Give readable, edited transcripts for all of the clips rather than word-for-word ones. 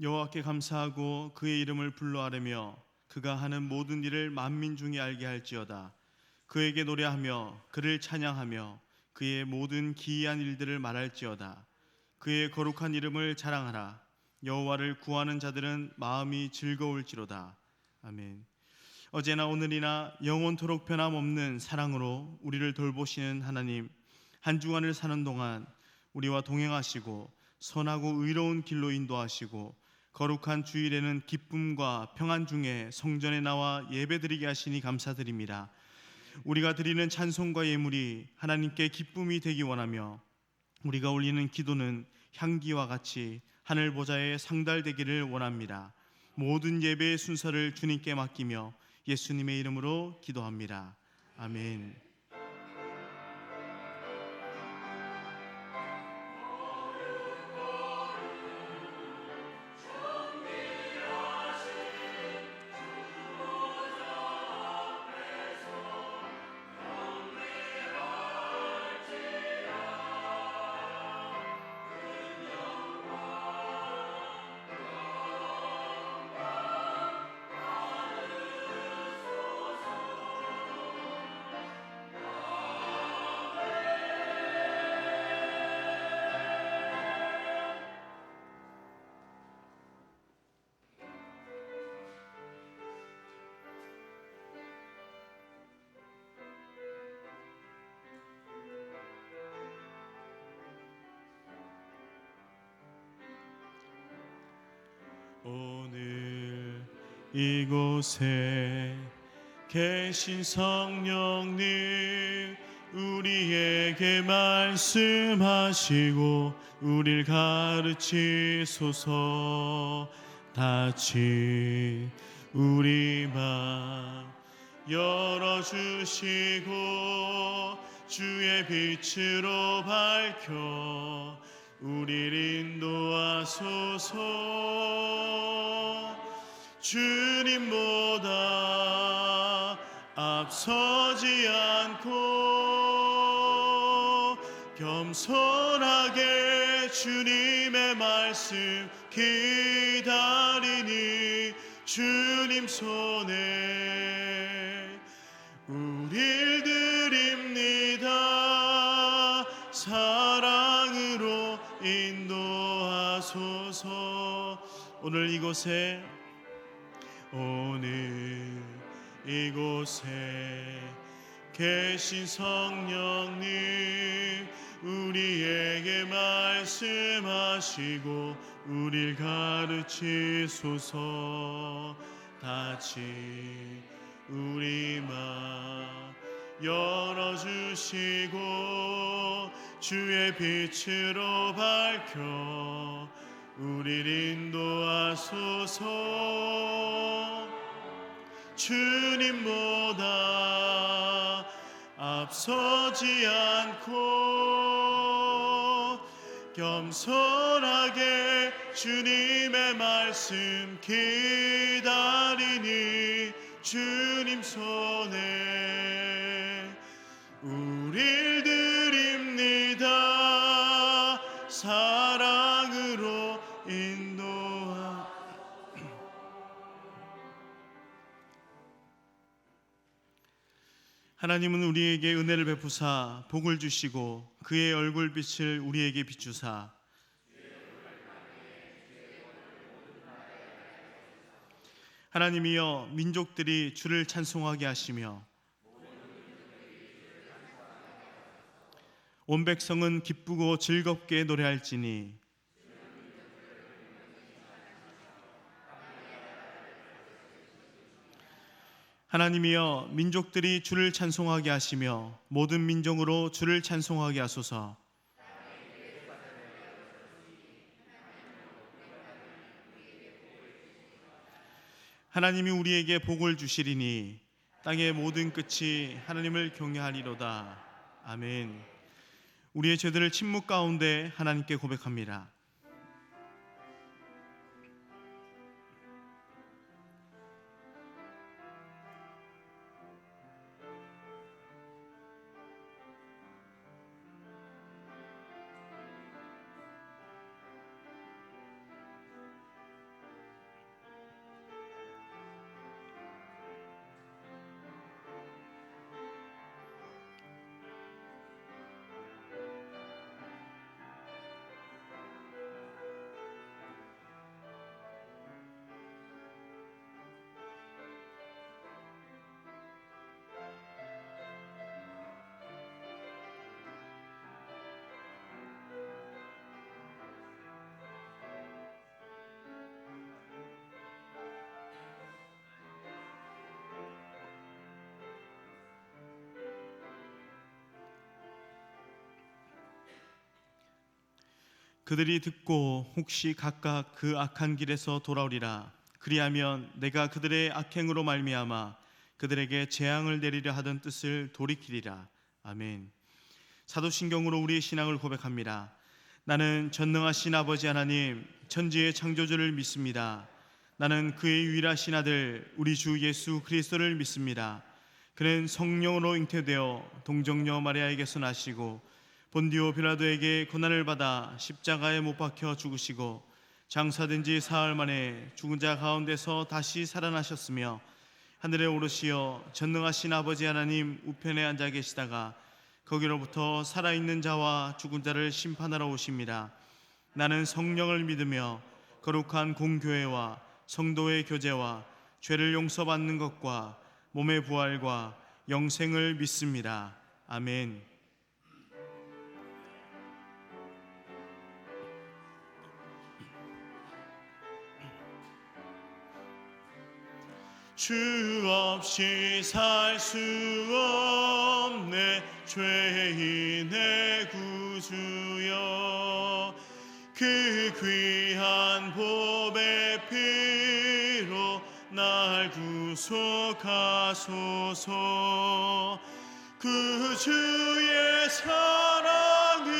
여호와께 감사하고 그의 이름을 불러아뢰며 그가 하는 모든 일을 만민 중에 알게 할지어다. 그에게 노래하며 그를 찬양하며 그의 모든 기이한 일들을 말할지어다. 그의 거룩한 이름을 자랑하라. 여호와를 구하는 자들은 마음이 즐거울지로다. 아멘. 어제나 오늘이나 영원토록 변함없는 사랑으로 우리를 돌보시는 하나님, 한 주간을 사는 동안 우리와 동행하시고 선하고 의로운 길로 인도하시고 거룩한 주일에는 기쁨과 평안 중에 성전에 나와 예배드리게 하시니 감사드립니다. 우리가 드리는 찬송과 예물이 하나님께 기쁨이 되기 원하며 우리가 올리는 기도는 향기와 같이 하늘 보좌에 상달되기를 원합니다. 모든 예배의 순서를 주님께 맡기며 예수님의 이름으로 기도합니다. 아멘. 오늘 이곳에 계신 성령님, 우리에게 말씀하시고 우릴 가르치소서. 다시 우리 맘 열어주시고 주의 빛으로 밝혀 우릴 인도하소서. 주님보다 앞서지 않고 겸손하게 주님의 말씀 기다리니 주님 손에 우릴 드립니다. 사랑으로 인도하소서. 오늘 이곳에 계신 성령님, 우리에게 말씀하시고 우릴 가르치소서. 다시 우리 맘 열어주시고 주의 빛으로 밝혀 우릴 인도하소서. 주님보다 앞서지 않고 겸손하게 주님의 말씀 기다리니 주님 손에 우릴 드립니다. 사랑으로 인도하. 하나님은 우리에게 은혜를 베푸사 복을 주시고 그의 얼굴빛을 우리에게 비추사 하나님이여 민족들이 주를 찬송하게 하시며 온 백성은 기쁘고 즐겁게 노래할지니 하나님이여 민족들이 주를 찬송하게 하시며 모든 민족으로 주를 찬송하게 하소서. 하나님이 우리에게 복을 주시리니 땅의 모든 끝이 하나님을 경외하리로다. 아멘. 우리의 죄들을 침묵 가운데 하나님께 고백합니다. 그들이 듣고 혹시 각각 그 악한 길에서 돌아오리라. 그리하면 내가 그들의 악행으로 말미암아 그들에게 재앙을 내리려 하던 뜻을 돌이키리라. 아멘. 사도신경으로 우리의 신앙을 고백합니다. 나는 전능하신 아버지 하나님, 천지의 창조주를 믿습니다. 나는 그의 유일하신 아들 우리 주 예수 그리스도를 믿습니다. 그는 성령으로 잉태되어 동정녀 마리아에게서 나시고 본디오 빌라도에게 고난을 받아 십자가에 못 박혀 죽으시고 장사된 지 사흘 만에 죽은 자 가운데서 다시 살아나셨으며 하늘에 오르시어 전능하신 아버지 하나님 우편에 앉아 계시다가 거기로부터 살아있는 자와 죽은 자를 심판하러 오십니다. 나는 성령을 믿으며 거룩한 공교회와 성도의 교제와 죄를 용서받는 것과 몸의 부활과 영생을 믿습니다. 아멘. 주 없이 살 수 없네 죄인의 구주여, 그 귀한 보배 피로 날 구속하소서. 그 주의 사랑으로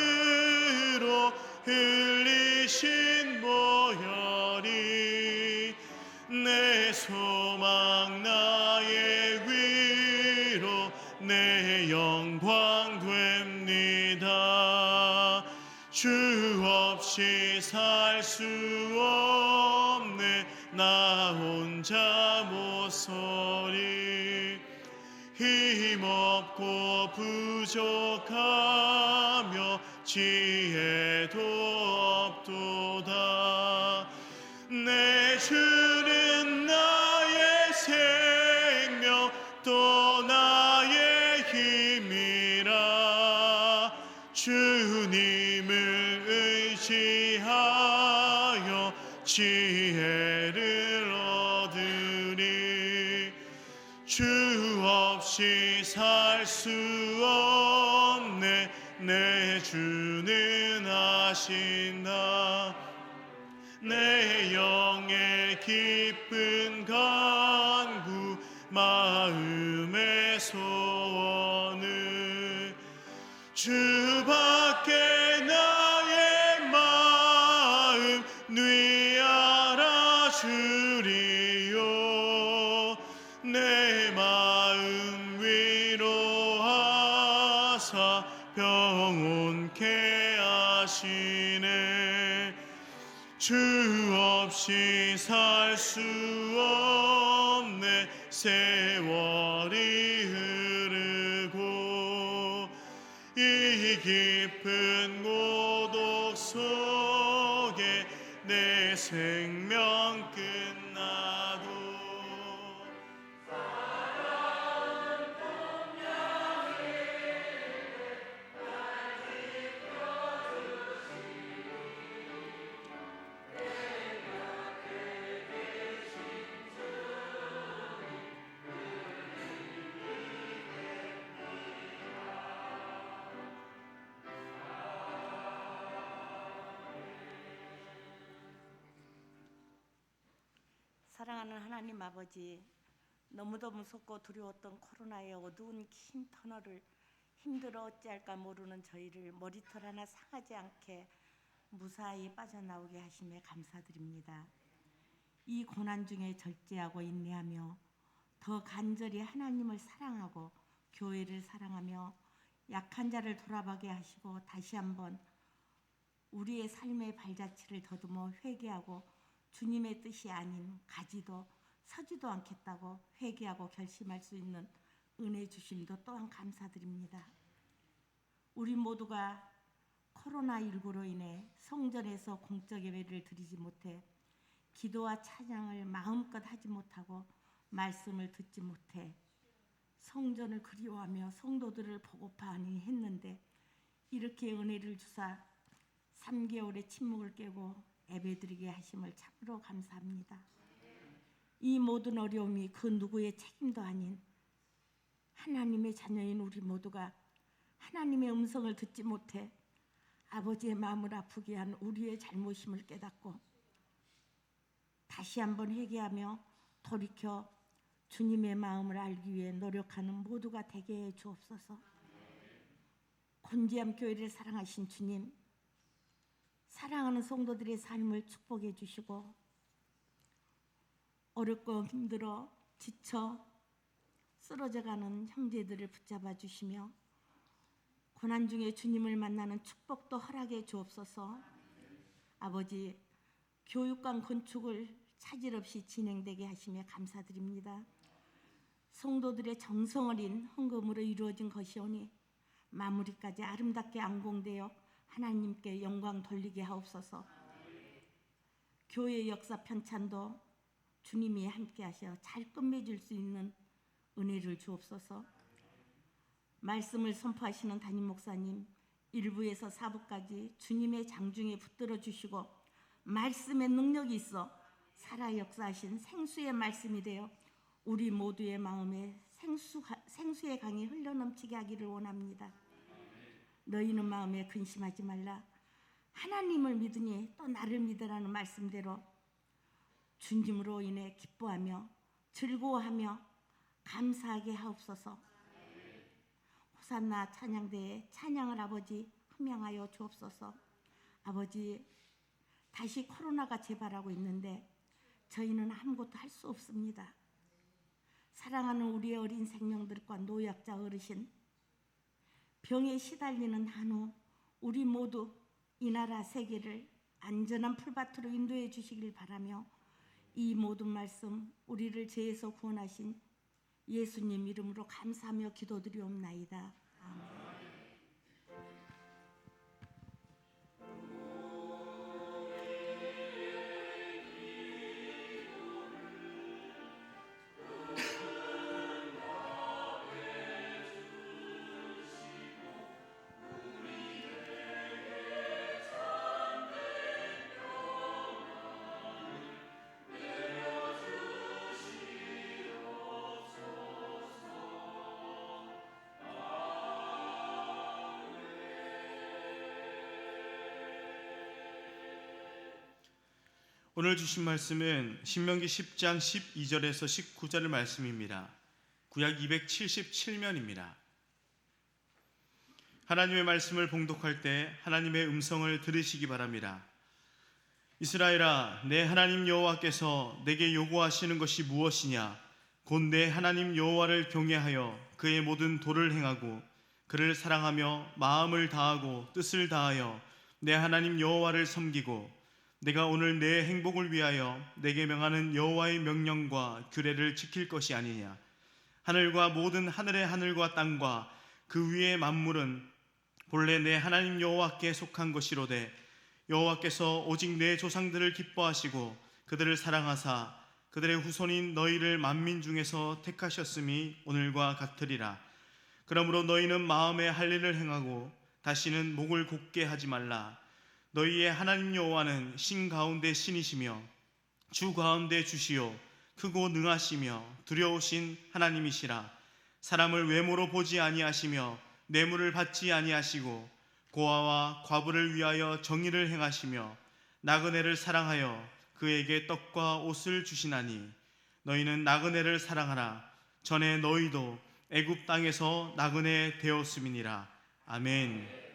흘리신 보혈이 내 소망 나의 위로 내 영광 됩니다. 주 없이 살 수 없네 나 혼자 못 서리. 힘없고 부족하며 지혜도 없도다. 내 주는 나의 생명 또 나의 힘이라. 주님을 의지하여 지혜를 얻으리. 주 없이 살 수 없네 내 주는 아신다. 내 영의 기쁜 간구 마음의 소원을 주밖에 나의 마음 뉘 알아주리요. 내 마음 위로하사 평온케 하시네. 주 없이 살 수 없네 세월이 흐르고 이 깊은 고독 속에 내 생명 끝나도 사랑하는 하나님 아버지, 너무도 무섭고 두려웠던 코로나의 어두운 긴 터널을 힘들어 어찌할까 모르는 저희를 머리털 하나 상하지 않게 무사히 빠져나오게 하심에 감사드립니다. 이 고난 중에 절제하고 인내하며 더 간절히 하나님을 사랑하고 교회를 사랑하며 약한 자를 돌아보게 하시고 다시 한번 우리의 삶의 발자취를 더듬어 회개하고 주님의 뜻이 아닌 가지도 서지도 않겠다고 회개하고 결심할 수 있는 은혜 주심도 또한 감사드립니다. 우리 모두가 코로나19로 인해 성전에서 공적 예배를 드리지 못해 기도와 찬양을 마음껏 하지 못하고 말씀을 듣지 못해 성전을 그리워하며 성도들을 보고파하니 했는데 이렇게 은혜를 주사 3개월의 침묵을 깨고 예배드리게 하심을 참으로 감사합니다. 이 모든 어려움이 그 누구의 책임도 아닌 하나님의 자녀인 우리 모두가 하나님의 음성을 듣지 못해 아버지의 마음을 아프게 한 우리의 잘못임을 깨닫고 다시 한번 회개하며 돌이켜 주님의 마음을 알기 위해 노력하는 모두가 되게 해 주옵소서. 곤지암 교회를 사랑하신 주님, 사랑하는 성도들의 삶을 축복해 주시고 어렵고 힘들어 지쳐 쓰러져가는 형제들을 붙잡아 주시며 고난 중에 주님을 만나는 축복도 허락해 주옵소서. 아버지, 교육관 건축을 차질 없이 진행되게 하시며 감사드립니다. 성도들의 정성 어린 헌금으로 이루어진 것이오니 마무리까지 아름답게 안공되어 하나님께 영광 돌리게 하옵소서. 교회 역사 편찬도 주님이 함께 하셔 잘 끝맺을 수 있는 은혜를 주옵소서. 말씀을 선포하시는 담임 목사님 1부에서 4부까지 주님의 장중에 붙들어 주시고 말씀의 능력이 있어 살아 역사하신 생수의 말씀이 되어 우리 모두의 마음에 생수의 강이 흘러넘치게 하기를 원합니다. 너희는 마음에 근심하지 말라. 하나님을 믿으니 또 나를 믿으라는 말씀대로 주님으로 인해 기뻐하며 즐거워하며 감사하게 하옵소서. 호산나 찬양대에 찬양을 아버지 흠양하여 주옵소서. 아버지, 다시 코로나가 재발하고 있는데 저희는 아무것도 할 수 없습니다. 사랑하는 우리의 어린 생명들과 노약자 어르신, 병에 시달리는 한우 우리 모두 이 나라 세계를 안전한 풀밭으로 인도해 주시길 바라며 이 모든 말씀 우리를 죄에서 구원하신 예수님 이름으로 감사하며 기도드리옵나이다. 아멘. 오늘 주신 말씀은 신명기 10장 12절에서 19절의 말씀입니다. 구약 277면입니다. 하나님의 말씀을 봉독할 때 하나님의 음성을 들으시기 바랍니다. 이스라엘아, 내 하나님 여호와께서 내게 요구하시는 것이 무엇이냐? 곧 내 하나님 여호와를 경외하여 그의 모든 도를 행하고 그를 사랑하며 마음을 다하고 뜻을 다하여 내 하나님 여호와를 섬기고 내가 오늘 내 행복을 위하여 내게 명하는 여호와의 명령과 규례를 지킬 것이 아니냐. 하늘과 모든 하늘의 하늘과 땅과 그 위의 만물은 본래 내 하나님 여호와께 속한 것이로되 여호와께서 오직 내 조상들을 기뻐하시고 그들을 사랑하사 그들의 후손인 너희를 만민 중에서 택하셨음이 오늘과 같으리라. 그러므로 너희는 마음에 할 일을 행하고 다시는 목을 곧게 하지 말라. 너희의 하나님 여호와는 신 가운데 신이시며 주 가운데 주시요 크고 능하시며 두려우신 하나님이시라. 사람을 외모로 보지 아니하시며 뇌물을 받지 아니하시고 고아와 과부를 위하여 정의를 행하시며 나그네를 사랑하여 그에게 떡과 옷을 주시나니 너희는 나그네를 사랑하라. 전에 너희도 애굽 땅에서 나그네 되었음이니라. 아멘.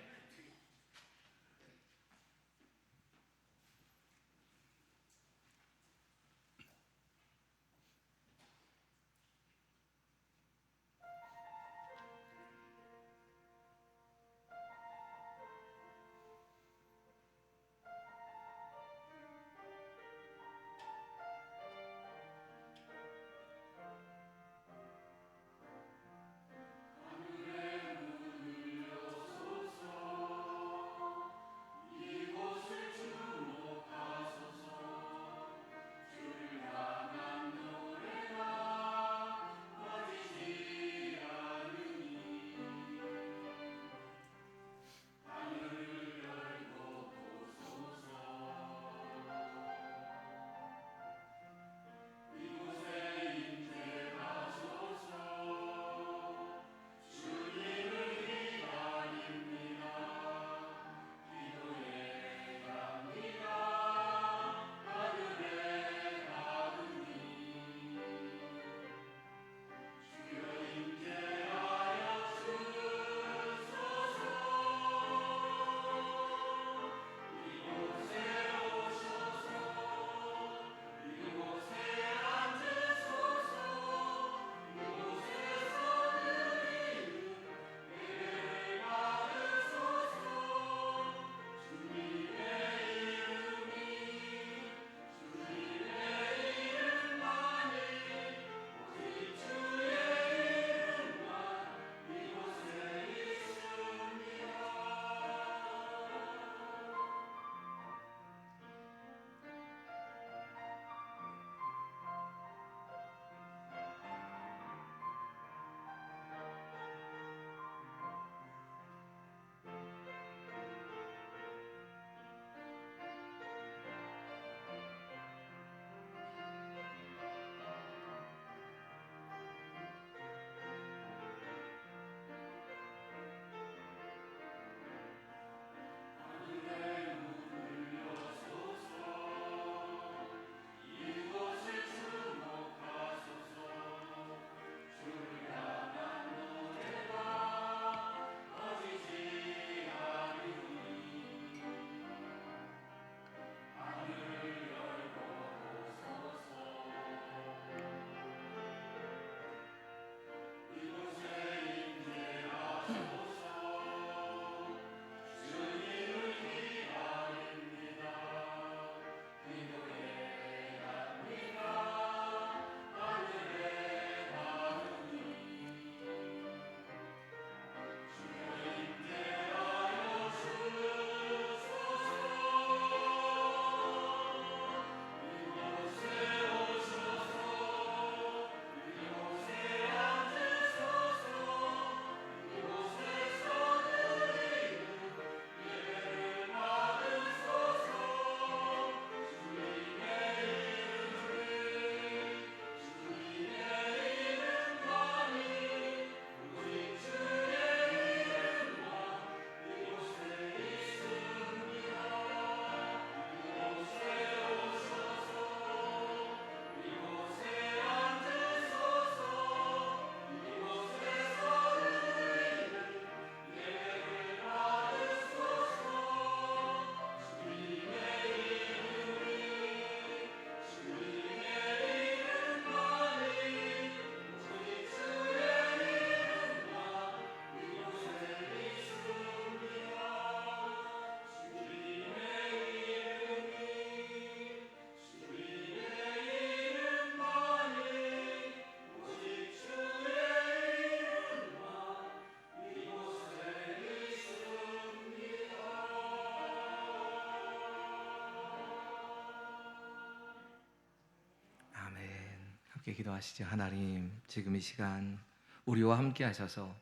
함께 기도하시죠. 하나님, 지금 이 시간 우리와 함께 하셔서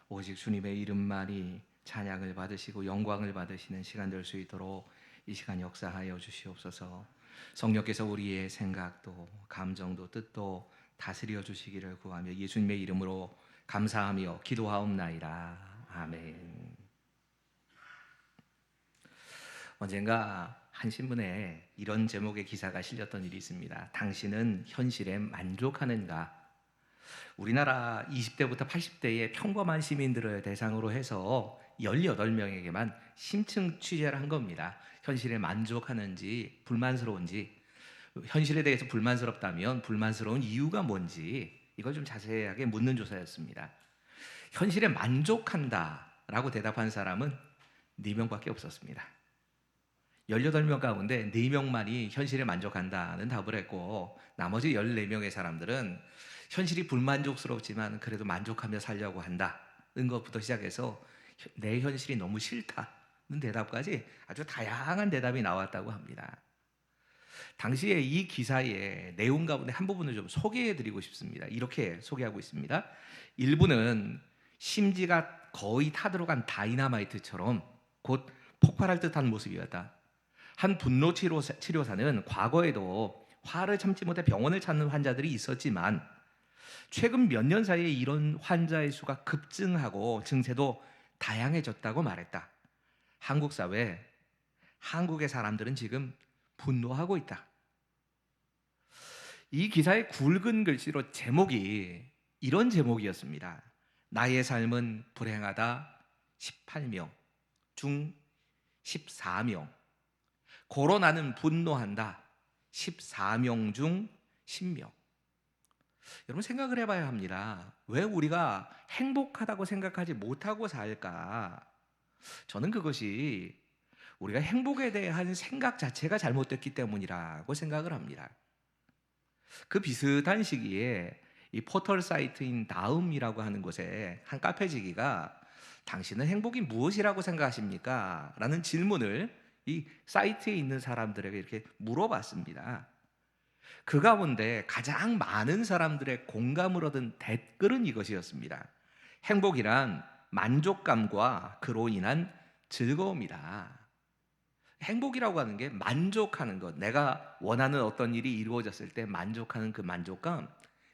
오직 주님의 이름만이 찬양을 받으시고 영광을 받으시는 시간 될 수 있도록 이 시간 역사하여 주시옵소서. 성령께서 우리의 생각도 감정도 뜻도 다스려 주시기를 구하며 예수님의 이름으로 감사하며 기도하옵나이다. 아멘. 언젠가 한 신문에 이런 제목의 기사가 실렸던 일이 있습니다. 당신은 현실에 만족하는가? 우리나라 20대부터 80대의 평범한 시민들을 대상으로 해서 18명에게만 심층 취재를 한 겁니다. 현실에 만족하는지 불만스러운지, 현실에 대해서 불만스럽다면 불만스러운 이유가 뭔지 이걸 좀 자세하게 묻는 조사였습니다. 현실에 만족한다라고 대답한 사람은 4명밖에 없었습니다. 18명 가운데 4명만이 현실에 만족한다는 답을 했고, 나머지 14명의 사람들은 현실이 불만족스럽지만 그래도 만족하며 살려고 한다는 것부터 시작해서 내 현실이 너무 싫다는 대답까지 아주 다양한 대답이 나왔다고 합니다. 당시에 이 기사의 내용 가운데 한 부분을 좀 소개해드리고 싶습니다. 이렇게 소개하고 있습니다. 일부는 심지가 거의 타들어간 다이너마이트처럼 곧 폭발할 듯한 모습이었다. 한 분노 치료사는 과거에도 화를 참지 못해 병원을 찾는 환자들이 있었지만 최근 몇 년 사이에 이런 환자의 수가 급증하고 증세도 다양해졌다고 말했다. 한국 사회, 한국의 사람들은 지금 분노하고 있다. 이 기사의 굵은 글씨로 제목이 이런 제목이었습니다. 나의 삶은 불행하다 18명 중 14명, 코로나는 분노한다 14명 중 10명. 여러분 생각을 해봐야 합니다. 왜 우리가 행복하다고 생각하지 못하고 살까? 저는 그것이 우리가 행복에 대한 생각 자체가 잘못됐기 때문이라고 생각을 합니다. 그 비슷한 시기에 이 포털 사이트인 다음이라고 하는 곳에 한 카페지기가 당신은 행복이 무엇이라고 생각하십니까? 라는 질문을 이 사이트에 있는 사람들에게 이렇게 물어봤습니다. 그 가운데 가장 많은 사람들의 공감을 얻은 댓글은 이것이었습니다. 행복이란 만족감과 그로 인한 즐거움이다. 행복이라고 하는 게 만족하는 것, 내가 원하는 어떤 일이 이루어졌을 때 만족하는 그 만족감,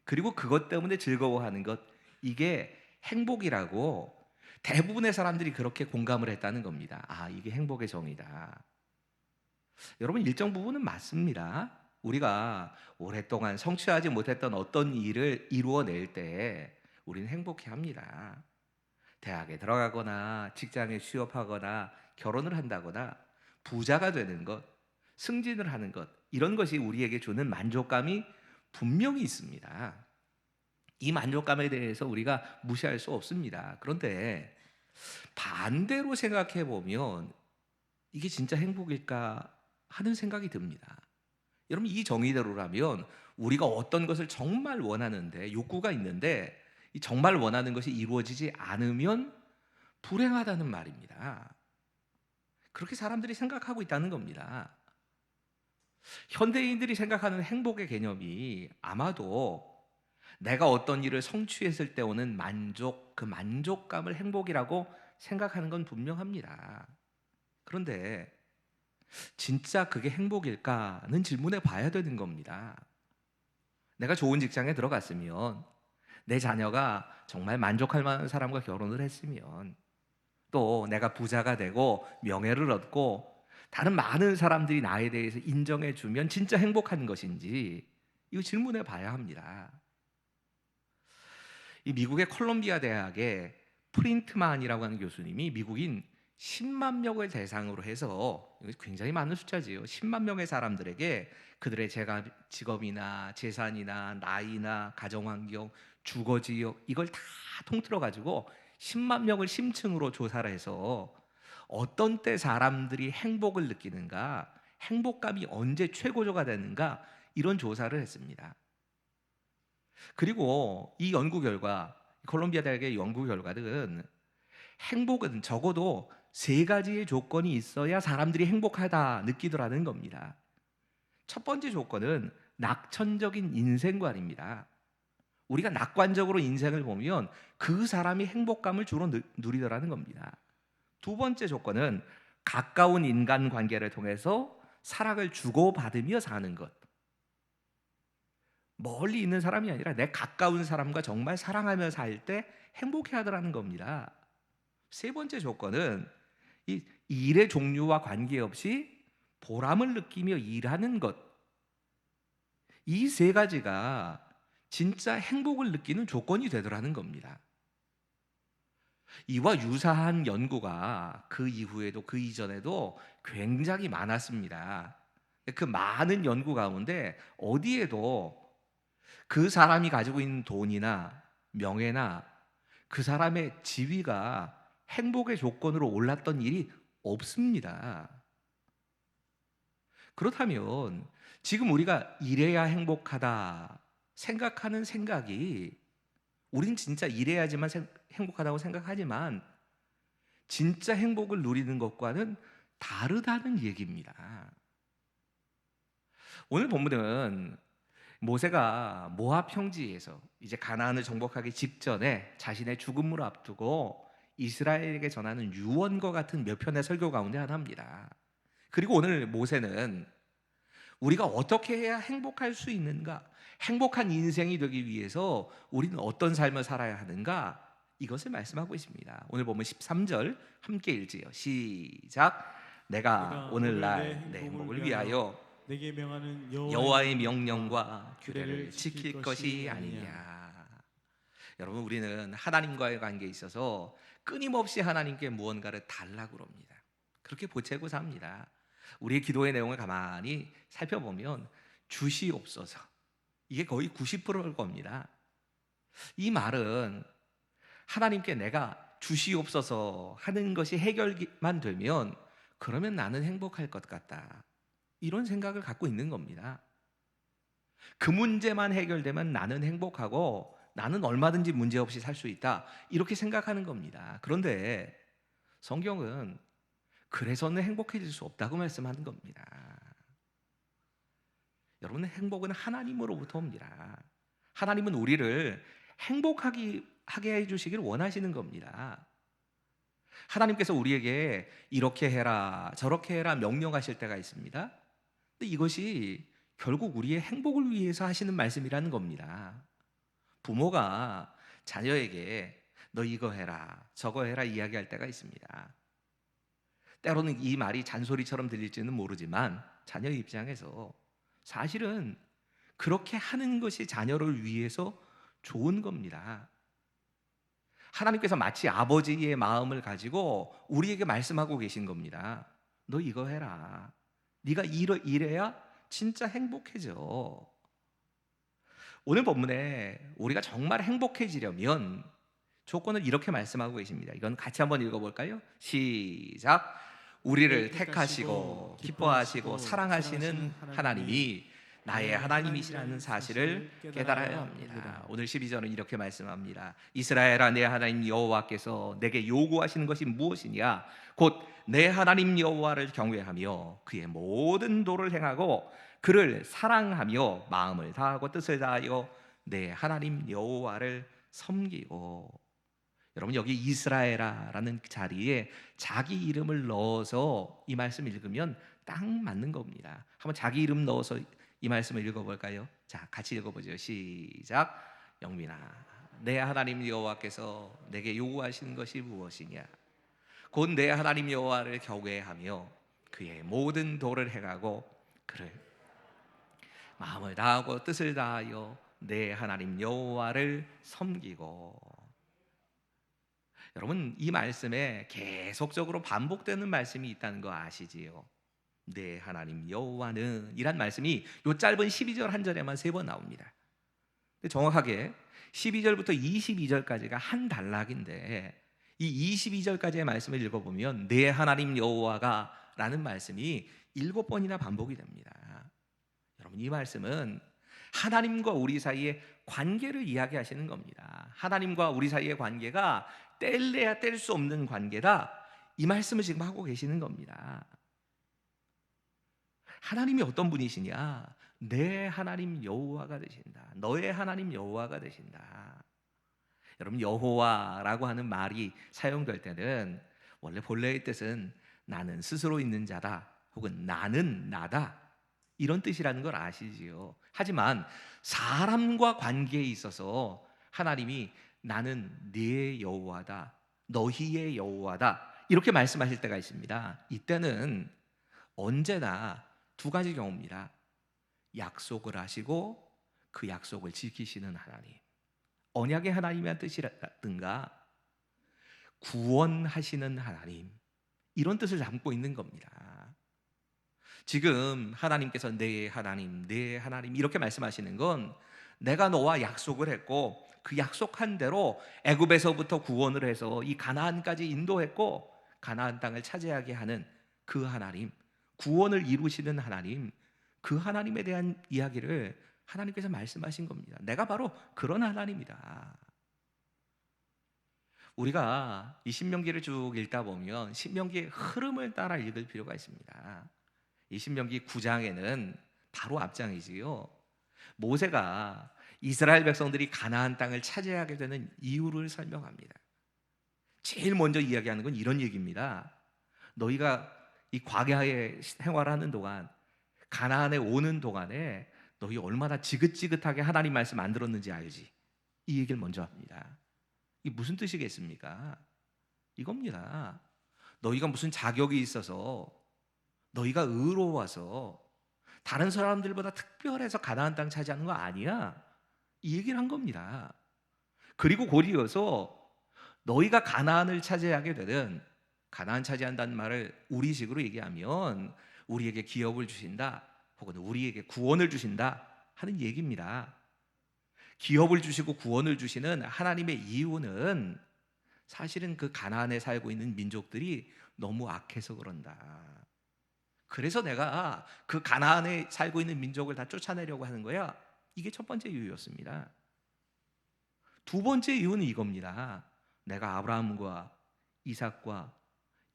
그리고 그것 때문에 즐거워하는 것, 이게 행복이라고 대부분의 사람들이 그렇게 공감을 했다는 겁니다. 아, 이게 행복의 정의다. 여러분, 일정 부분은 맞습니다. 우리가 오랫동안 성취하지 못했던 어떤 일을 이루어낼 때 우리는 행복해합니다. 대학에 들어가거나 직장에 취업하거나 결혼을 한다거나 부자가 되는 것, 승진을 하는 것, 이런 것이 우리에게 주는 만족감이 분명히 있습니다. 이 만족감에 대해서 우리가 무시할 수 없습니다. 그런데 반대로 생각해 보면 이게 진짜 행복일까 하는 생각이 듭니다. 여러분, 이 정의대로라면 우리가 어떤 것을 정말 원하는데, 욕구가 있는데 이 정말 원하는 것이 이루어지지 않으면 불행하다는 말입니다. 그렇게 사람들이 생각하고 있다는 겁니다. 현대인들이 생각하는 행복의 개념이 아마도 내가 어떤 일을 성취했을 때 오는 만족, 그 만족감을 행복이라고 생각하는 건 분명합니다. 그런데 진짜 그게 행복일까는 질문해 봐야 되는 겁니다. 내가 좋은 직장에 들어갔으면, 내 자녀가 정말 만족할 만한 사람과 결혼을 했으면, 또 내가 부자가 되고 명예를 얻고 다른 많은 사람들이 나에 대해서 인정해 주면 진짜 행복한 것인지 이거 질문해 봐야 합니다. 이 미국의 콜롬비아 대학의 프린트만이라고 하는 교수님이 미국인 10만 명을 대상으로 해서, 굉장히 많은 숫자지요, 10만 명의 사람들에게 그들의 직업이나 재산이나 나이나 가정환경, 주거지역, 이걸 다 통틀어 가지고 10만 명을 심층으로 조사를 해서 어떤 때 사람들이 행복을 느끼는가, 행복감이 언제 최고조가 되는가, 이런 조사를 했습니다. 그리고 이 연구 결과, 콜롬비아 대학의 연구 결과는 행복은 적어도 3가지의 조건이 있어야 사람들이 행복하다 느끼더라는 겁니다. 첫 번째 조건은 낙천적인 인생관입니다. 우리가 낙관적으로 인생을 보면 그 사람이 행복감을 주로 누리더라는 겁니다. 두 번째 조건은 가까운 인간관계를 통해서 사랑을 주고받으며 사는 것. 멀리 있는 사람이 아니라 내 가까운 사람과 정말 사랑하며 살 때 행복해하더라는 겁니다. 세 번째 조건은 이 일의 종류와 관계없이 보람을 느끼며 일하는 것. 이 세 가지가 진짜 행복을 느끼는 조건이 되더라는 겁니다. 이와 유사한 연구가 그 이후에도 그 이전에도 굉장히 많았습니다. 그 많은 연구 가운데 어디에도 그 사람이 가지고 있는 돈이나 명예나 그 사람의 지위가 행복의 조건으로 올랐던 일이 없습니다. 그렇다면 지금 우리가 이래야 행복하다 생각하는 생각이, 우린 진짜 이래야지만 행복하다고 생각하지만 진짜 행복을 누리는 것과는 다르다는 얘기입니다. 오늘 본문은 모세가 모압 평지에서 이제 가나안을 정복하기 직전에 자신의 죽음을 앞두고 이스라엘에게 전하는 유언과 같은 몇 편의 설교 가운데 하나입니다. 그리고 오늘 모세는 우리가 어떻게 해야 행복할 수 있는가, 행복한 인생이 되기 위해서 우리는 어떤 삶을 살아야 하는가, 이것을 말씀하고 있습니다. 오늘 보면 13절 함께 읽지요. 시작. 내가 오늘날 내 행복을 위하여 내게 명하는 여호와의 명령과 규례를 지킬 것이 아니냐. 여러분, 우리는 하나님과의 관계에 있어서 끊임없이 하나님께 무언가를 달라고 합니다. 그렇게 보채고 삽니다. 우리의 기도의 내용을 가만히 살펴보면 주시옵소서, 이게 거의 90%일 겁니다. 이 말은 하나님께 내가 주시옵소서 하는 것이 해결만 되면 그러면 나는 행복할 것 같다, 이런 생각을 갖고 있는 겁니다. 그 문제만 해결되면 나는 행복하고 나는 얼마든지 문제없이 살 수 있다, 이렇게 생각하는 겁니다. 그런데 성경은 그래서는 행복해질 수 없다고 말씀하는 겁니다. 여러분, 행복은 하나님으로부터 옵니다. 하나님은 우리를 행복하게 해주시길 원하시는 겁니다. 하나님께서 우리에게 이렇게 해라 저렇게 해라 명령하실 때가 있습니다. 근데 이것이 결국 우리의 행복을 위해서 하시는 말씀이라는 겁니다. 부모가 자녀에게 너 이거 해라 저거 해라 이야기할 때가 있습니다. 때로는 이 말이 잔소리처럼 들릴지는 모르지만 자녀의 입장에서 사실은 그렇게 하는 것이 자녀를 위해서 좋은 겁니다. 하나님께서 마치 아버지의 마음을 가지고 우리에게 말씀하고 계신 겁니다. 너 이거 해라. 네가 이래야 진짜 행복해져. 오늘 본문에 우리가 정말 행복해지려면 조건을 이렇게 말씀하고 계십니다. 이건 같이 한번 읽어볼까요? 시작. 우리를 택하시고 기뻐하시고 사랑하시는 하나님이 나의 하나님이시라는 사실을 깨달아야 합니다. 오늘 12절은 이렇게 말씀합니다. 이스라엘아, 내 하나님 여호와께서 내게 요구하시는 것이 무엇이냐? 곧 내 하나님 여호와를 경외하며 그의 모든 도를 행하고 그를 사랑하며 마음을 다하고 뜻을 다하여 내 하나님 여호와를 섬기고. 여러분, 여기 이스라엘아라는 자리에 자기 이름을 넣어서 이 말씀 읽으면 딱 맞는 겁니다. 한번 자기 이름 넣어서 이 말씀을 읽어볼까요? 자, 같이 읽어보죠. 시작. 영민아, 내 하나님 여호와께서 내게 요구하시는 것이 무엇이냐? 곧 내 하나님 여호와를 경외하며 그의 모든 도를 행하고 그를 마음을 다하고 뜻을 다하여 내 하나님 여호와를 섬기고. 여러분, 이 말씀에 계속적으로 반복되는 말씀이 있다는 거 아시지요? 내 하나님 여호와는 이란 말씀이 요 짧은 12절 한 절에만 3번 나옵니다. 근데 정확하게 12절부터 22절까지가 한 단락인데 이 22절까지의 말씀을 읽어보면 내 하나님 여호와가 라는 말씀이 7번이나 반복이 됩니다. 여러분, 이 말씀은 하나님과 우리 사이의 관계를 이야기하시는 겁니다. 하나님과 우리 사이의 관계가 뗄래야 뗄 수 없는 관계다, 이 말씀을 지금 하고 계시는 겁니다. 하나님이 어떤 분이시냐? 내 하나님 여호와가 되신다. 너의 하나님 여호와가 되신다. 여러분, 여호와라고 하는 말이 사용될 때는 원래 본래의 뜻은 나는 스스로 있는 자다, 혹은 나는 나다, 이런 뜻이라는 걸 아시지요. 하지만 사람과 관계에 있어서 하나님이 나는 네 여호와다, 너희의 여호와다, 이렇게 말씀하실 때가 있습니다. 이때는 언제나 두 가지 경우입니다. 약속을 하시고 그 약속을 지키시는 하나님, 언약의 하나님이란 뜻이라든가 구원하시는 하나님, 이런 뜻을 담고 있는 겁니다. 지금 하나님께서 내 하나님, 내 하나님 이렇게 말씀하시는 건 내가 너와 약속을 했고 그 약속한 대로 애굽에서부터 구원을 해서 이 가나안까지 인도했고 가나안 땅을 차지하게 하는 그 하나님, 구원을 이루시는 하나님, 그 하나님에 대한 이야기를 하나님께서 말씀하신 겁니다. 내가 바로 그런 하나님이다. 우리가 이 신명기를 쭉 읽다 보면 신명기의 흐름을 따라 읽을 필요가 있습니다. 이 신명기 9장에는 바로 앞장이지요. 모세가 이스라엘 백성들이 가나안 땅을 차지하게 되는 이유를 설명합니다. 제일 먼저 이야기하는 건 이런 얘기입니다. 너희가 이 광야에 생활하는 동안, 가나안에 오는 동안에 너희 얼마나 지긋지긋하게 하나님 말씀 안 들었는지 알지? 이 얘기를 먼저 합니다. 이게 무슨 뜻이겠습니까? 이겁니다. 너희가 무슨 자격이 있어서, 너희가 의로워서 다른 사람들보다 특별해서 가나안 땅 차지하는 거 아니야. 이 얘기를 한 겁니다. 그리고 곧이어서 너희가 가나안을 차지하게 되든, 가나안 차지한다는 말을 우리식으로 얘기하면 우리에게 기업을 주신다, 혹은 우리에게 구원을 주신다 하는 얘기입니다. 기업을 주시고 구원을 주시는 하나님의 이유는 사실은 그 가나안에 살고 있는 민족들이 너무 악해서 그런다. 그래서 내가 그 가나안에 살고 있는 민족을 다 쫓아내려고 하는 거야. 이게 첫 번째 이유였습니다. 두 번째 이유는 이겁니다. 내가 아브라함과 이삭과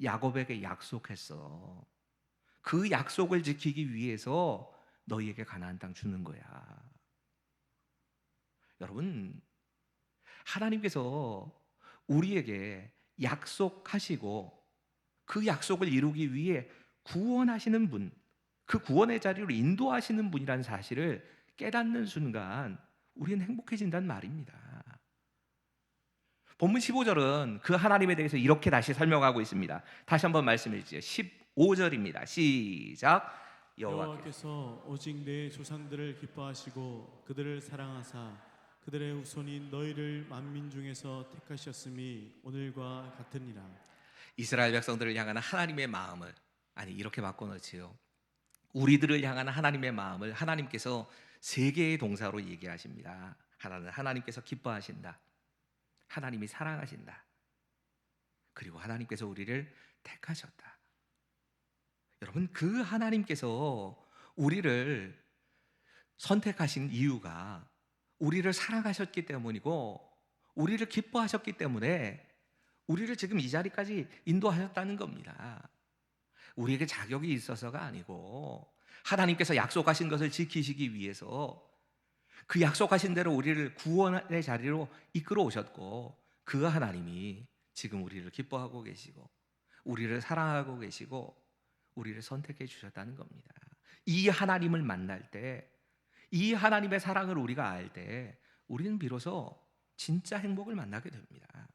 야곱에게 약속했어. 그 약속을 지키기 위해서 너희에게 가나안 땅 주는 거야. 여러분, 하나님께서 우리에게 약속하시고 그 약속을 이루기 위해 구원하시는 분, 그 구원의 자리로 인도하시는 분이라는 사실을 깨닫는 순간 우리는 행복해진다는 말입니다. 본문 15절은 그 하나님에 대해서 이렇게 다시 설명하고 있습니다. 다시 한번 말씀해 주시죠. 15절입니다. 시작. 여호와께서 오직 내 조상들을 기뻐하시고 그들을 사랑하사 그들의 후손인 너희를 만민 중에서 택하셨음이 오늘과 같으니라. 이스라엘 백성들을 향하는 하나님의 마음을, 아니 이렇게 바꿔놓지요. 우리들을 향하는 하나님의 마음을 하나님께서 세 개의 동사로 얘기하십니다. 하나는 하나님께서 기뻐하신다, 하나님이 사랑하신다, 그리고 하나님께서 우리를 택하셨다. 여러분, 그 하나님께서 우리를 선택하신 이유가 우리를 사랑하셨기 때문이고 우리를 기뻐하셨기 때문에 우리를 지금 이 자리까지 인도하셨다는 겁니다. 우리에게 자격이 있어서가 아니고 하나님께서 약속하신 것을 지키시기 위해서 그 약속하신 대로 우리를 구원의 자리로 이끌어 오셨고, 그 하나님이 지금 우리를 기뻐하고 계시고 우리를 사랑하고 계시고 우리를 선택해 주셨다는 겁니다. 이 하나님을 만날 때, 이 하나님의 사랑을 우리가 알 때 우리는 비로소 진짜 행복을 만나게 됩니다.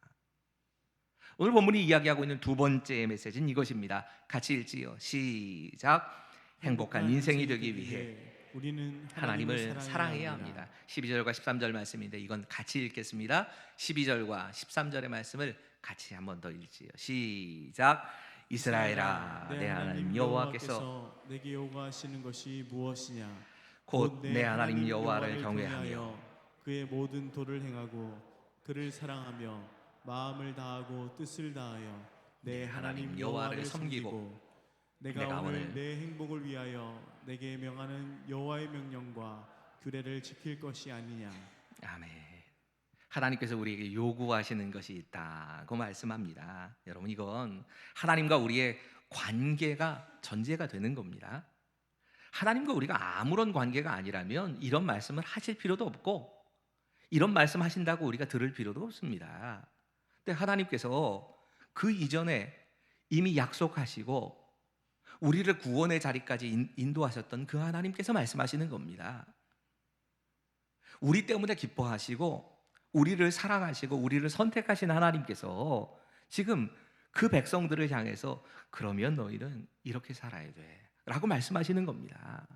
오늘 본문이 이야기하고 있는 두 번째 메시지는 이것입니다. 같이 읽지요. 시작. 행복한 인생이 되기 위해 우리는 하나님을 사랑해야 합니다. 12절과 13절 말씀인데 이건 같이 읽겠습니다. 12절과 13절의 말씀을 같이 한 번 더 읽지요. 시작. 이스라엘아, 내 하나님 여호와께서 내게 요구하시는 것이 무엇이냐? 곧 내 하나님 여호와를 경외하며 그의 모든 도를 행하고 그를 사랑하며 마음을 다하고 뜻을 다하여 내 하나님 여호와를 섬기고 내가 오늘 내 행복을 위하여 내게 명하는 여호와의 명령과 규례를 지킬 것이 아니냐. 아멘. 하나님께서 우리에게 요구하시는 것이 있다고 말씀합니다. 여러분, 이건 하나님과 우리의 관계가 전제가 되는 겁니다. 하나님과 우리가 아무런 관계가 아니라면 이런 말씀을 하실 필요도 없고 이런 말씀 하신다고 우리가 들을 필요도 없습니다. 근데 하나님께서 그 이전에 이미 약속하시고 우리를 구원의 자리까지 인도하셨던 그 하나님께서 말씀하시는 겁니다. 우리 때문에 기뻐하시고 우리를 사랑하시고 우리를 선택하신 하나님께서 지금 그 백성들을 향해서 그러면 너희는 이렇게 살아야 돼 라고 말씀하시는 겁니다.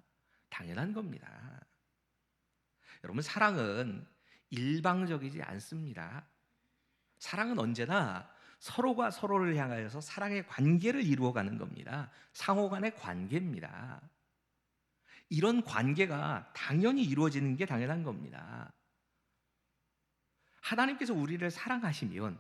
당연한 겁니다. 여러분, 사랑은 일방적이지 않습니다. 사랑은 언제나 서로가 서로를 향하여서 사랑의 관계를 이루어가는 겁니다. 상호 간의 관계입니다. 이런 관계가 당연히 이루어지는 게 당연한 겁니다. 하나님께서 우리를 사랑하시면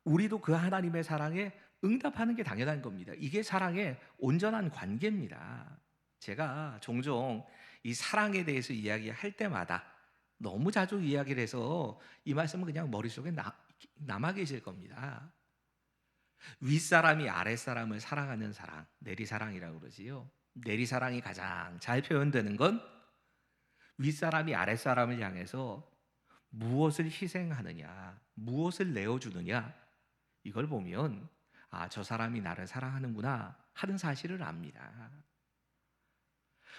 우리도 그 하나님의 사랑에 응답하는 게 당연한 겁니다. 이게 사랑의 온전한 관계입니다. 제가 종종 이 사랑에 대해서 이야기할 때마다 너무 자주 이야기를 해서 이 말씀은 그냥 머릿속에 남아 계실 겁니다. 윗사람이 아랫사람을 사랑하는 사랑, 내리사랑이라고 그러지요. 내리사랑이 가장 잘 표현되는 건 윗사람이 아랫사람을 향해서 무엇을 희생하느냐, 무엇을 내어주느냐, 이걸 보면 아, 저 사람이 나를 사랑하는구나 하는 사실을 압니다.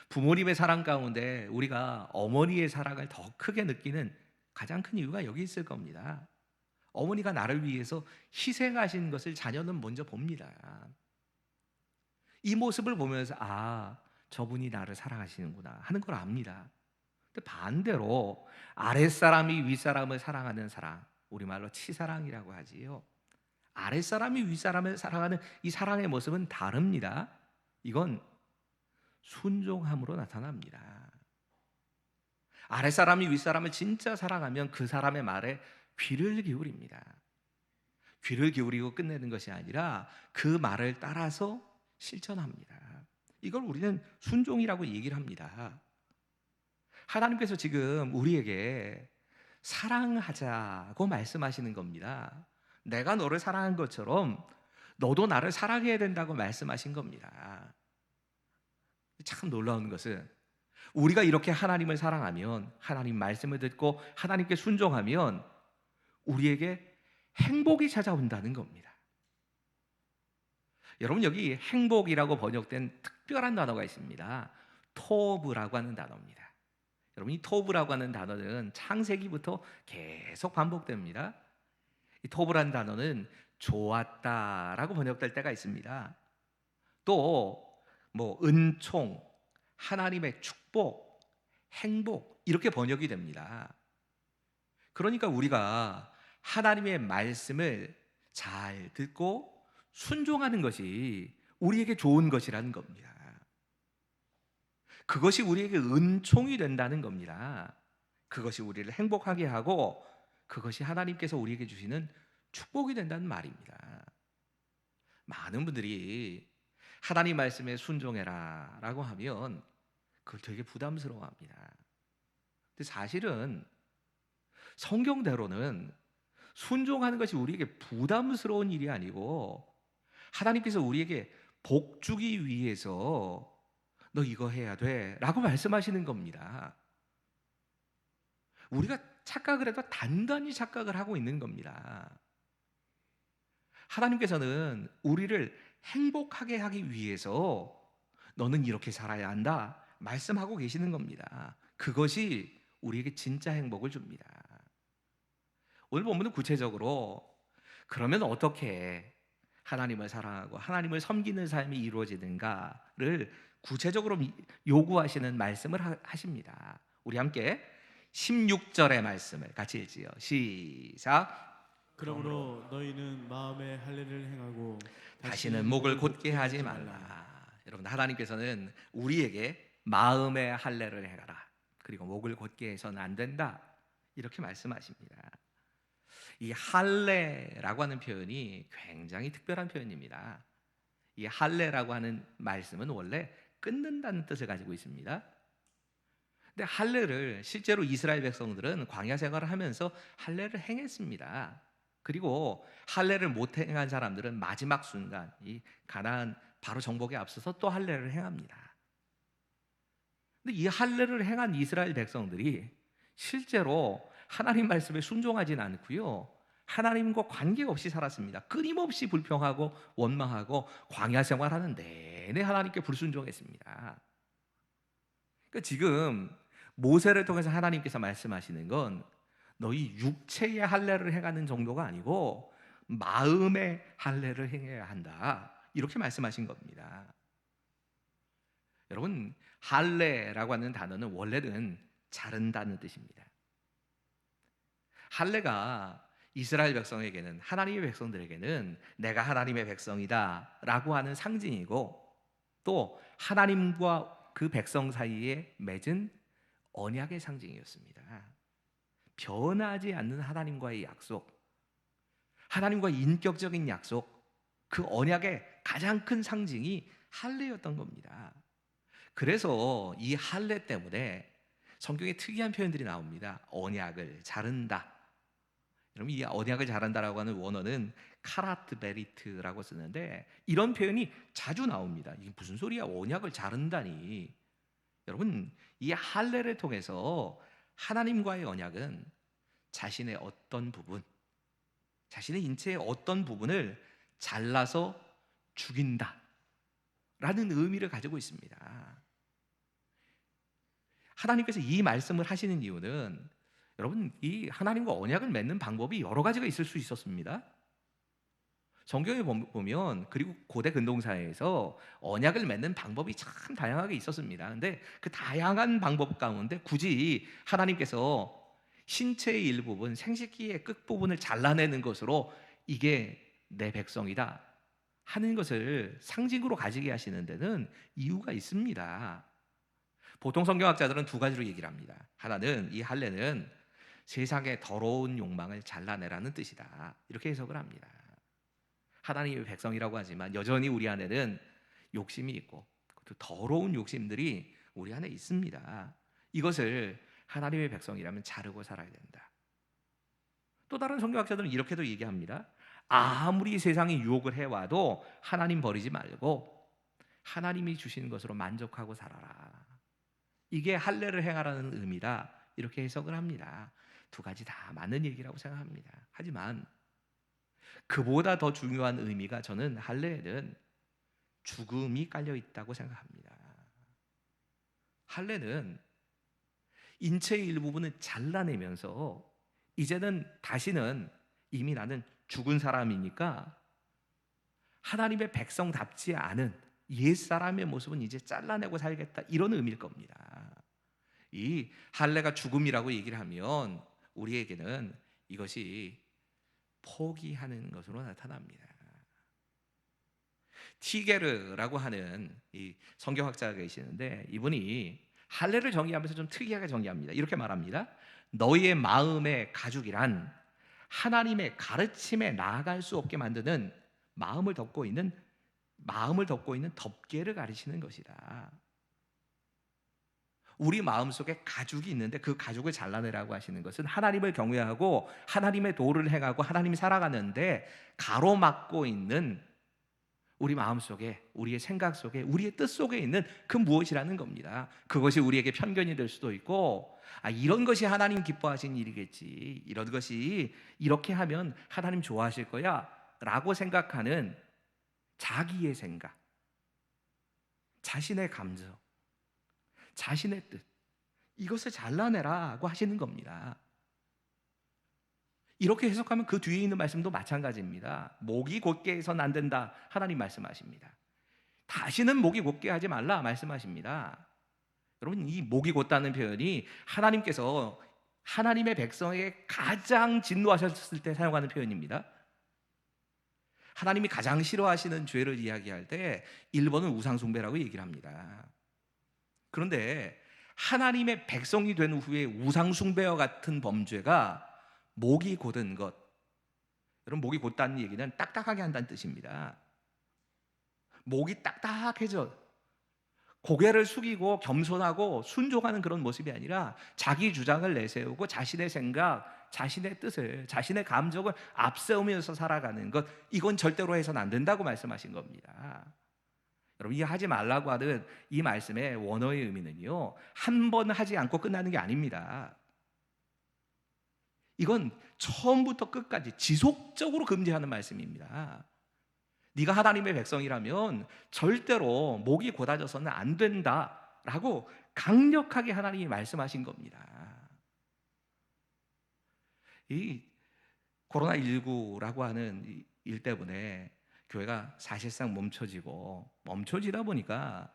부모님의 사랑 가운데 우리가 어머니의 사랑을 더 크게 느끼는 가장 큰 이유가 여기 있을 겁니다. 어머니가 나를 위해서 희생하신 것을 자녀는 먼저 봅니다. 이 모습을 보면서 아, 저분이 나를 사랑하시는구나 하는 걸 압니다. 근데 반대로 아랫사람이 윗사람을 사랑하는 사랑, 우리말로 치사랑이라고 하지요. 아랫사람이 윗사람을 사랑하는 이 사랑의 모습은 다릅니다. 이건 순종함으로 나타납니다. 아랫사람이 윗사람을 진짜 사랑하면 그 사람의 말에 귀를 기울입니다. 귀를 기울이고 끝내는 것이 아니라 그 말을 따라서 실천합니다. 이걸 우리는 순종이라고 얘기를 합니다. 하나님께서 지금 우리에게 사랑하자고 말씀하시는 겁니다. 내가 너를 사랑한 것처럼 너도 나를 사랑해야 된다고 말씀하신 겁니다. 참 놀라운 것은 우리가 이렇게 하나님을 사랑하면, 하나님 말씀을 듣고 하나님께 순종하면 우리에게 행복이 찾아온다는 겁니다. 여러분, 여기 행복이라고 번역된 특별한 단어가 있습니다. 토브라고 하는 단어입니다. 여러분, 이 토브라고 하는 단어는 창세기부터 계속 반복됩니다. 이 토브라는 단어는 좋았다라고 번역될 때가 있습니다. 또 은총, 하나님의 축복, 행복 이렇게 번역이 됩니다. 그러니까 우리가 하나님의 말씀을 잘 듣고 순종하는 것이 우리에게 좋은 것이라는 겁니다. 그것이 우리에게 은총이 된다는 겁니다. 그것이 우리를 행복하게 하고 그것이 하나님께서 우리에게 주시는 축복이 된다는 말입니다. 많은 분들이 하나님 말씀에 순종해라 라고 하면 그걸 되게 부담스러워합니다. 근데 사실은 성경대로는 순종하는 것이 우리에게 부담스러운 일이 아니고 하나님께서 우리에게 복 주기 위해서 너 이거 해야 돼 라고 말씀하시는 겁니다. 우리가 착각을 해도 단단히 착각을 하고 있는 겁니다. 하나님께서는 우리를 행복하게 하기 위해서 너는 이렇게 살아야 한다 말씀하고 계시는 겁니다. 그것이 우리에게 진짜 행복을 줍니다. 오늘 본문은 구체적으로 그러면 어떻게 하나님을 사랑하고 하나님을 섬기는 삶이 이루어지는가를 구체적으로 요구하시는 말씀을 하십니다. 우리 함께 16절의 말씀을 같이 읽지요. 시작. 그러므로 너희는 마음에 할례를 행하고 다시는 목을 곧게 하지 말라. 여러분, 하나님께서는 우리에게 마음의 할례를 행하라, 그리고 목을 곧게 해서는 안 된다, 이렇게 말씀하십니다. 이 할례라고 하는 표현이 굉장히 특별한 표현입니다. 이 할례라고 하는 말씀은 원래 끊는다는 뜻을 가지고 있습니다. 근데 할례를 실제로 이스라엘 백성들은 광야 생활을 하면서 할례를 행했습니다. 그리고 할례를 못 행한 사람들은 마지막 순간 이 가나안 바로 정복에 앞서서 또 할례를 행합니다. 근데 이 할례를 행한 이스라엘 백성들이 실제로 하나님 말씀에 순종하진 않고요, 하나님과 관계없이 살았습니다. 끊임없이 불평하고 원망하고 광야 생활하는 내내 하나님께 불순종했습니다. 그러니까 지금 모세를 통해서 하나님께서 말씀하시는 건 너희 육체의 할례를 행하는 정도가 아니고 마음의 할례를 행해야 한다, 이렇게 말씀하신 겁니다. 여러분, 할례라고 하는 단어는 원래는 자른다는 뜻입니다. 할례가 이스라엘 백성에게는, 하나님의 백성들에게는 내가 하나님의 백성이다 라고 하는 상징이고, 또 하나님과 그 백성 사이에 맺은 언약의 상징이었습니다. 변하지 않는 하나님과의 약속, 하나님과 인격적인 약속, 그 언약의 가장 큰 상징이 할례였던 겁니다. 그래서 이 할례 때문에 성경에 특이한 표현들이 나옵니다. 언약을 자른다. 여러분, 이 언약을 자른다라고 하는 원어는 카라트 베리트라고 쓰는데, 이런 표현이 자주 나옵니다. 이게 무슨 소리야? 언약을 자른다니. 여러분, 이 할례를 통해서 하나님과의 언약은 자신의 어떤 부분, 자신의 인체의 어떤 부분을 잘라서 죽인다 라는 의미를 가지고 있습니다. 하나님께서 이 말씀을 하시는 이유는, 여러분, 이 하나님과 언약을 맺는 방법이 여러 가지가 있을 수 있었습니다. 성경에 보면, 그리고 고대 근동사회에서 언약을 맺는 방법이 참 다양하게 있었습니다. 근데 그 다양한 방법 가운데 굳이 하나님께서 신체의 일부분, 생식기의 끝부분을 잘라내는 것으로 이게 내 백성이다 하는 것을 상징으로 가지게 하시는 데는 이유가 있습니다. 보통 성경학자들은 두 가지로 얘기를 합니다. 하나는, 이 할례는 세상의 더러운 욕망을 잘라내라는 뜻이다, 이렇게 해석을 합니다. 하나님의 백성이라고 하지만 여전히 우리 안에는 욕심이 있고, 또 더러운 욕심들이 우리 안에 있습니다. 이것을 하나님의 백성이라면 자르고 살아야 된다. 또 다른 성경학자들은 이렇게도 얘기합니다. 아무리 세상이 유혹을 해와도 하나님 버리지 말고 하나님이 주시는 것으로 만족하고 살아라. 이게 할례를 행하라는 의미다, 이렇게 해석을 합니다. 두 가지 다 맞는 얘기라고 생각합니다. 하지만 그보다 더 중요한 의미가, 저는 할례에는 죽음이 깔려 있다고 생각합니다. 할례는 인체의 일부분을 잘라내면서 이제는 다시는, 이미 나는 죽은 사람이니까 하나님의 백성답지 않은 옛사람의 모습은 이제 잘라내고 살겠다, 이런 의미일 겁니다. 이 할례가 죽음이라고 얘기를 하면 우리에게는 이것이 포기하는 것으로 나타납니다. 티게르라고 하는 이 성경학자가 계시는데, 이분이 할례를 정의하면서 좀 특이하게 정의합니다. 이렇게 말합니다. 너희의 마음의 가죽이란 하나님의 가르침에 나아갈 수 없게 만드는 마음을 덮고 있는 덮개를 가리시는 것이다. 우리 마음속에 가죽이 있는데 그 가죽을 잘라내라고 하시는 것은 하나님을 경외하고 하나님의 도를 행하고 하나님이 살아가는데 가로막고 있는 우리 마음속에, 우리의 생각 속에, 우리의 뜻 속에 있는 그 무엇이라는 겁니다. 그것이 우리에게 편견이 될 수도 있고, 이런 것이 하나님 기뻐하신 일이겠지, 이런 것이 이렇게 하면 하나님 좋아하실 거야 라고 생각하는 자기의 생각, 자신의 감정, 자신의 뜻, 이것을 잘라내라고 하시는 겁니다. 이렇게 해석하면 그 뒤에 있는 말씀도 마찬가지입니다. 목이 곧게 해서는 안 된다, 하나님 말씀하십니다. 다시는 목이 곧게 하지 말라 말씀하십니다. 여러분, 이 목이 곧다는 표현이 하나님께서 하나님의 백성에게 가장 진노하셨을 때 사용하는 표현입니다. 하나님이 가장 싫어하시는 죄를 이야기할 때 1번은 우상숭배라고 얘기를 합니다. 그런데 하나님의 백성이 된 후에 우상숭배와 같은 범죄가 목이 곧은 것, 여러분, 목이 곧다는 얘기는 딱딱하게 한다는 뜻입니다. 목이 딱딱해져 고개를 숙이고 겸손하고 순종하는 그런 모습이 아니라 자기 주장을 내세우고 자신의 생각, 자신의 뜻을, 자신의 감정을 앞세우면서 살아가는 것, 이건 절대로 해서는 안 된다고 말씀하신 겁니다. 여러분, 이 하지 말라고 하는 이 말씀의 원어의 의미는요, 한 번 하지 않고 끝나는 게 아닙니다. 이건 처음부터 끝까지 지속적으로 금지하는 말씀입니다. 네가 하나님의 백성이라면 절대로 목이 곧아져서는 안 된다라고 강력하게 하나님이 말씀하신 겁니다. 이 코로나19라고 하는 일 때문에 교회가 사실상 멈춰지다 보니까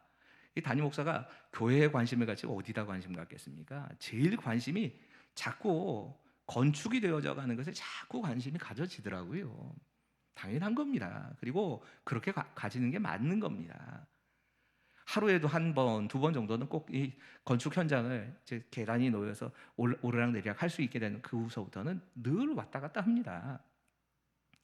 이 담임 목사가 교회에 관심을 가지고 어디다 관심을 갖겠습니까? 제일 관심이 자꾸 건축이 되어져 가는 것에 자꾸 관심이 가져지더라고요. 당연한 겁니다. 그리고 그렇게 가지는 게 맞는 겁니다. 하루에도 한 번, 두 번 정도는 꼭 이 건축 현장을 이제 계단이 놓여서 오르락내리락 할 수 있게 되는 그 후서부터는 늘 왔다 갔다 합니다.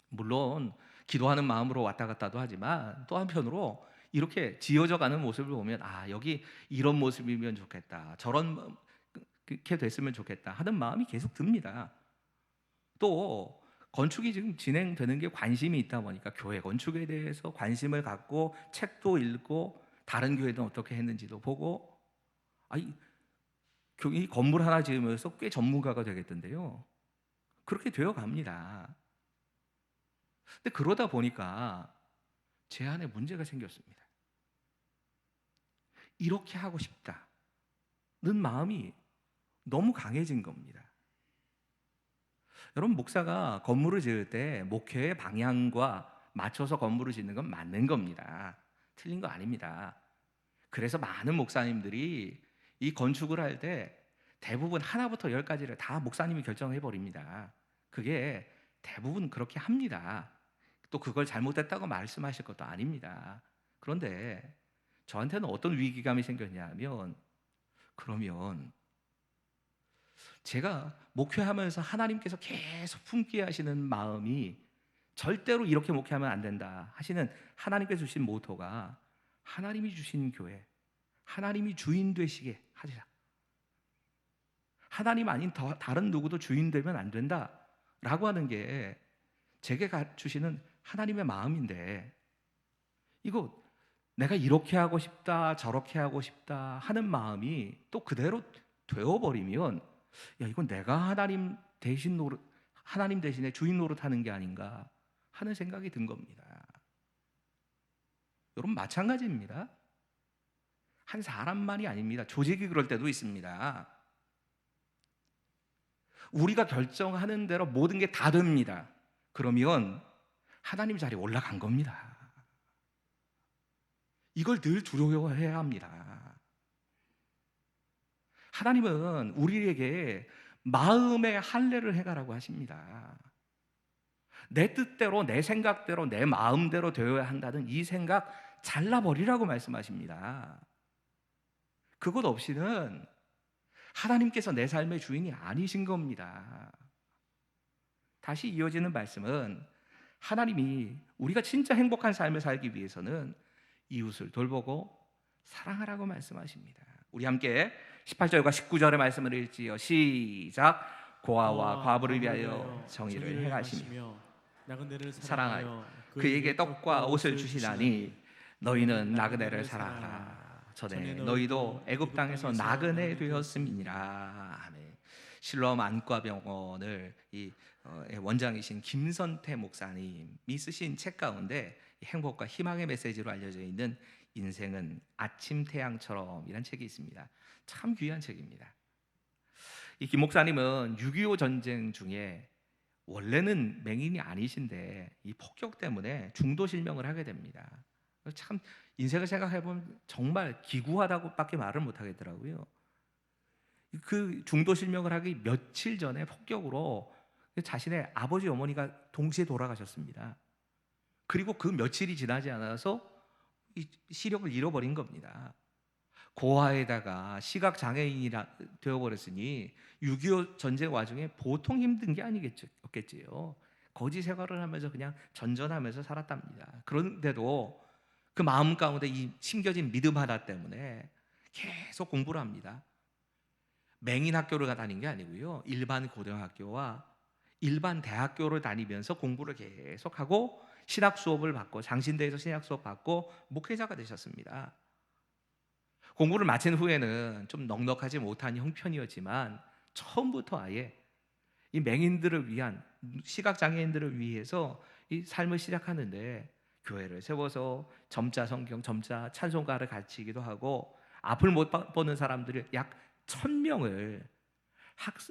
물론 기도하는 마음으로 왔다 갔다도 하지만 또 한편으로 이렇게 지어져 가는 모습을 보면 여기 이런 모습이면 좋겠다, 저런 그렇게 됐으면 좋겠다 하는 마음이 계속 듭니다. 또 건축이 지금 진행되는 게 관심이 있다 보니까 교회 건축에 대해서 관심을 갖고 책도 읽고 다른 교회는 어떻게 했는지도 보고 이 건물 하나 지으면서 꽤 전문가가 되겠던데요. 그렇게 되어 갑니다. 근데 그러다 보니까 제 안에 문제가 생겼습니다. 이렇게 하고 싶다는 마음이 너무 강해진 겁니다. 여러분, 목사가 건물을 지을 때 목회의 방향과 맞춰서 건물을 짓는 건 맞는 겁니다. 틀린 거 아닙니다. 그래서 많은 목사님들이 이 건축을 할 때 대부분 하나부터 열까지를 다 목사님이 결정해 버립니다. 그게 대부분 그렇게 합니다. 또 그걸 잘못했다고 말씀하실 것도 아닙니다. 그런데 저한테는 어떤 위기감이 생겼냐면, 그러면 제가 목회하면서 하나님께서 계속 품게 하시는 마음이 절대로 이렇게 목회하면 안 된다 하시는 하나님께서 주신 모토가 하나님이 주신 교회, 하나님이 주인 되시게 하시라, 하나님 아닌 다른 누구도 주인 되면 안 된다라고 하는 게 제게 주시는 하나님의 마음인데, 이거 내가 이렇게 하고 싶다 저렇게 하고 싶다 하는 마음이 또 그대로 되어버리면 이건 내가 하나님 대신에 주인 노릇하는 게 아닌가 하는 생각이 든 겁니다. 여러분, 마찬가지입니다. 한 사람만이 아닙니다. 조직이 그럴 때도 있습니다. 우리가 결정하는 대로 모든 게 다 됩니다. 그러면 하나님 자리에 올라간 겁니다. 이걸 늘 두려워해야 합니다. 하나님은 우리에게 마음의 할례를 해가라고 하십니다. 내 뜻대로, 내 생각대로, 내 마음대로 되어야 한다는 이 생각 잘라버리라고 말씀하십니다. 그것 없이는 하나님께서 내 삶의 주인이 아니신 겁니다. 다시 이어지는 말씀은 하나님이 우리가 진짜 행복한 삶을 살기 위해서는 이웃을 돌보고 사랑하라고 말씀하십니다. 우리 함께 18절과 19절의 말씀을 읽지요. 시작. 고아와 과부를 위하여 정의를 행하시며 나그네를 사랑하여 그에게 떡과 옷을 주시나니 너희는 나그네를 사랑하라. 전에 너희도 애굽 땅에서 나그네 되었음이니라. 아멘. 실로암 안과병원을 원장이신 김선태 목사님이 쓰신 책 가운데 행복과 희망의 메시지로 알려져 있는 인생은 아침 태양처럼 이란 책이 있습니다. 참 귀한 책입니다. 이 김 목사님은 6.25 전쟁 중에 원래는 맹인이 아니신데 이 폭격 때문에 중도 실명을 하게 됩니다. 참 인생을 생각해 보면 정말 기구하다고밖에 말을 못 하겠더라고요. 그 중도 실명을 하기 며칠 전에 폭격으로 자신의 아버지 어머니가 동시에 돌아가셨습니다. 그리고 그 며칠이 지나지 않아서 이 시력을 잃어버린 겁니다. 고아에다가 시각 장애인이 되어버렸으니 6.25 전쟁 와중에 보통 힘든 게 아니겠지요. 거지 생활을 하면서 그냥 전전하면서 살았답니다. 그런데도 그 마음 가운데 이 심겨진 믿음 하나 때문에 계속 공부를 합니다. 맹인 학교를 다닌 게 아니고요, 일반 고등학교와 일반 대학교를 다니면서 공부를 계속하고 신학 수업을 받고 장신대에서 신학 수업 받고 목회자가 되셨습니다. 공부를 마친 후에는 좀 넉넉하지 못한 형편이었지만 처음부터 아예 이 맹인들을 위한, 시각 장애인들을 위해서 이 삶을 시작하는데 교회를 세워서 점자 성경, 점자 찬송가를 가르치기도 하고 앞을 못 보는 사람들을 약 1000명을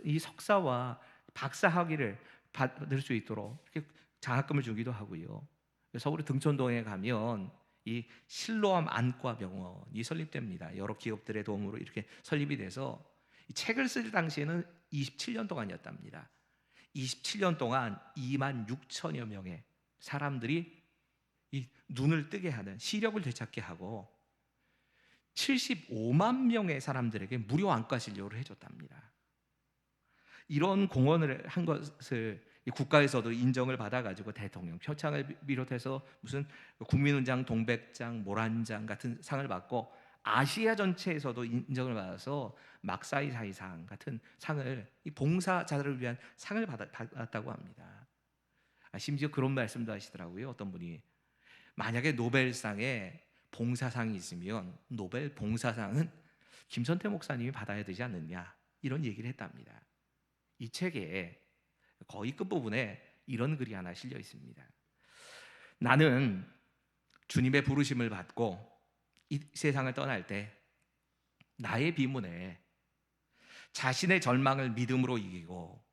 이 석사와 박사 학위를 받을 수 있도록 이렇게 장학금을 주기도 하고요. 서울 등촌동에 가면 이 실로암 안과 병원이 설립됩니다. 여러 기업들의 도움으로 이렇게 설립이 돼서 이 책을 쓸 당시에는 27년 동안이었답니다. 27년 동안 26,000여 명의 사람들이 이 눈을 뜨게 하는, 시력을 되찾게 하고 75만 명의 사람들에게 무료 안과 진료를 해줬답니다. 이런 공헌을 한 것을 국가에서도 인정을 받아가지고 대통령 표창을 비롯해서 무슨 국민훈장, 동백장, 모란장 같은 상을 받고 아시아 전체에서도 인정을 받아서 막사이사이상 같은 상을, 이 봉사자들을 위한 상을 받았다고 합니다. 심지어 그런 말씀도 하시더라고요. 어떤 분이 만약에 노벨상에 봉사상이 있으면 노벨 봉사상은 김선태 목사님이 받아야 되지 않느냐, 이런 얘기를 했답니다. 이 책에 거의 끝부분에 이런 글이 하나 실려 있습니다. 나는 주님의 부르심을 받고 이 세상을 떠날 때 나의 비문에 자신의 절망을 믿음으로 이기고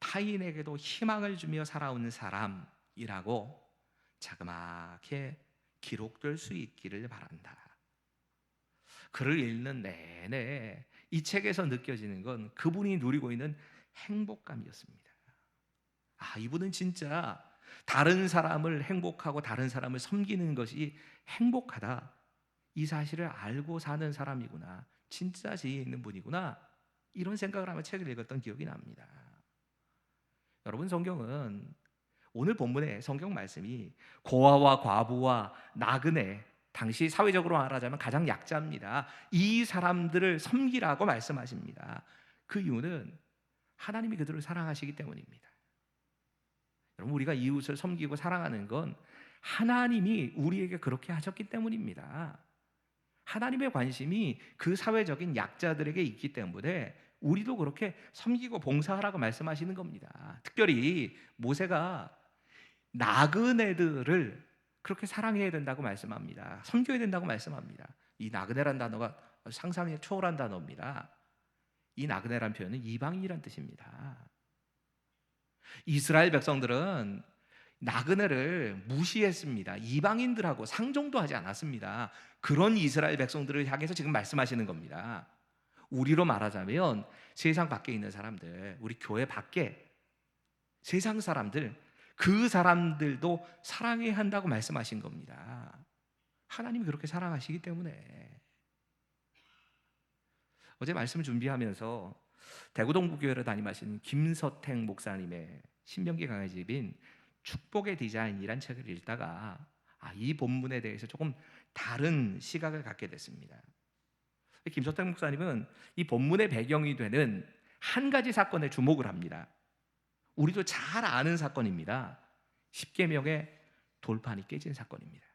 타인에게도 희망을 주며 살아오는 사람이라고 자그맣게 기록될 수 있기를 바란다. 글을 읽는 내내 이 책에서 느껴지는 건 그분이 누리고 있는 행복감이었습니다. 이분은 진짜 다른 사람을 행복하고 다른 사람을 섬기는 것이 행복하다, 이 사실을 알고 사는 사람이구나, 진짜 지혜 있는 분이구나, 이런 생각을 하며 책을 읽었던 기억이 납니다. 여러분, 성경은 오늘 본문의 성경 말씀이 고아와 과부와 나그네, 당시 사회적으로 말하자면 가장 약자입니다. 이 사람들을 섬기라고 말씀하십니다. 그 이유는 하나님이 그들을 사랑하시기 때문입니다. 여러분, 우리가 이웃을 섬기고 사랑하는 건 하나님이 우리에게 그렇게 하셨기 때문입니다. 하나님의 관심이 그 사회적인 약자들에게 있기 때문에 우리도 그렇게 섬기고 봉사하라고 말씀하시는 겁니다. 특별히 모세가 나그네들을 그렇게 사랑해야 된다고 말씀합니다. 섬겨야 된다고 말씀합니다. 이 나그네란 단어가 상상에 초월한 단어입니다. 이 나그네란 표현은 이방인이란 뜻입니다. 이스라엘 백성들은 나그네를 무시했습니다. 이방인들하고 상종도 하지 않았습니다. 그런 이스라엘 백성들을 향해서 지금 말씀하시는 겁니다. 우리로 말하자면 세상 밖에 있는 사람들, 우리 교회 밖에 세상 사람들, 그 사람들도 사랑해야 한다고 말씀하신 겁니다. 하나님이 그렇게 사랑하시기 때문에. 어제 말씀을 준비하면서 대구 동부교회를 담임하시는 김서택 목사님의 신명기 강해집인 축복의 디자인이란 책을 읽다가 이 본문에 대해서 조금 다른 시각을 갖게 됐습니다. 김서택 목사님은 이 본문의 배경이 되는 한 가지 사건에 주목을 합니다. 우리도 잘 아는 사건입니다. 십계명의 돌판이 깨진 사건입니다.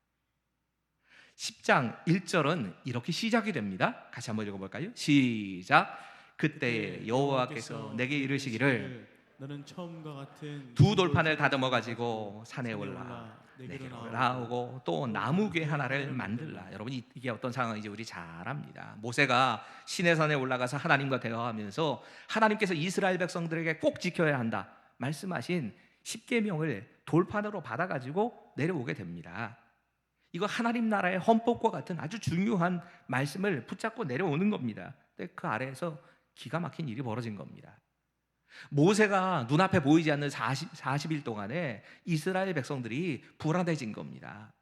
10장 1절은 이렇게 시작이 됩니다. 같이 한번 읽어볼까요? 시작. 그때 여호와께서 내게 이르시기를 너는 처음과 같은 두 돌판을 다듬어 가지고 산에 올라 내게로 나오고 또 나무괴 하나를 만들라. 여러분, 이게 어떤 상황인지 우리 잘 압니다. 모세가 시내산에 올라가서 하나님과 대화하면서 하나님께서 이스라엘 백성들에게 꼭 지켜야 한다 말씀하신 십계명을 돌판으로 받아가지고 내려오게 됩니다. 이거 하나님 나라의 헌법과 같은 아주 중요한 말씀을 붙잡고 내려오는 겁니다. 근데 그 아래에서 기가 막힌 일이 벌어진 겁니다. 모세가 눈앞에 보이지 않는 40일 동안에 이스라엘 백성들이 불안해진 겁니다.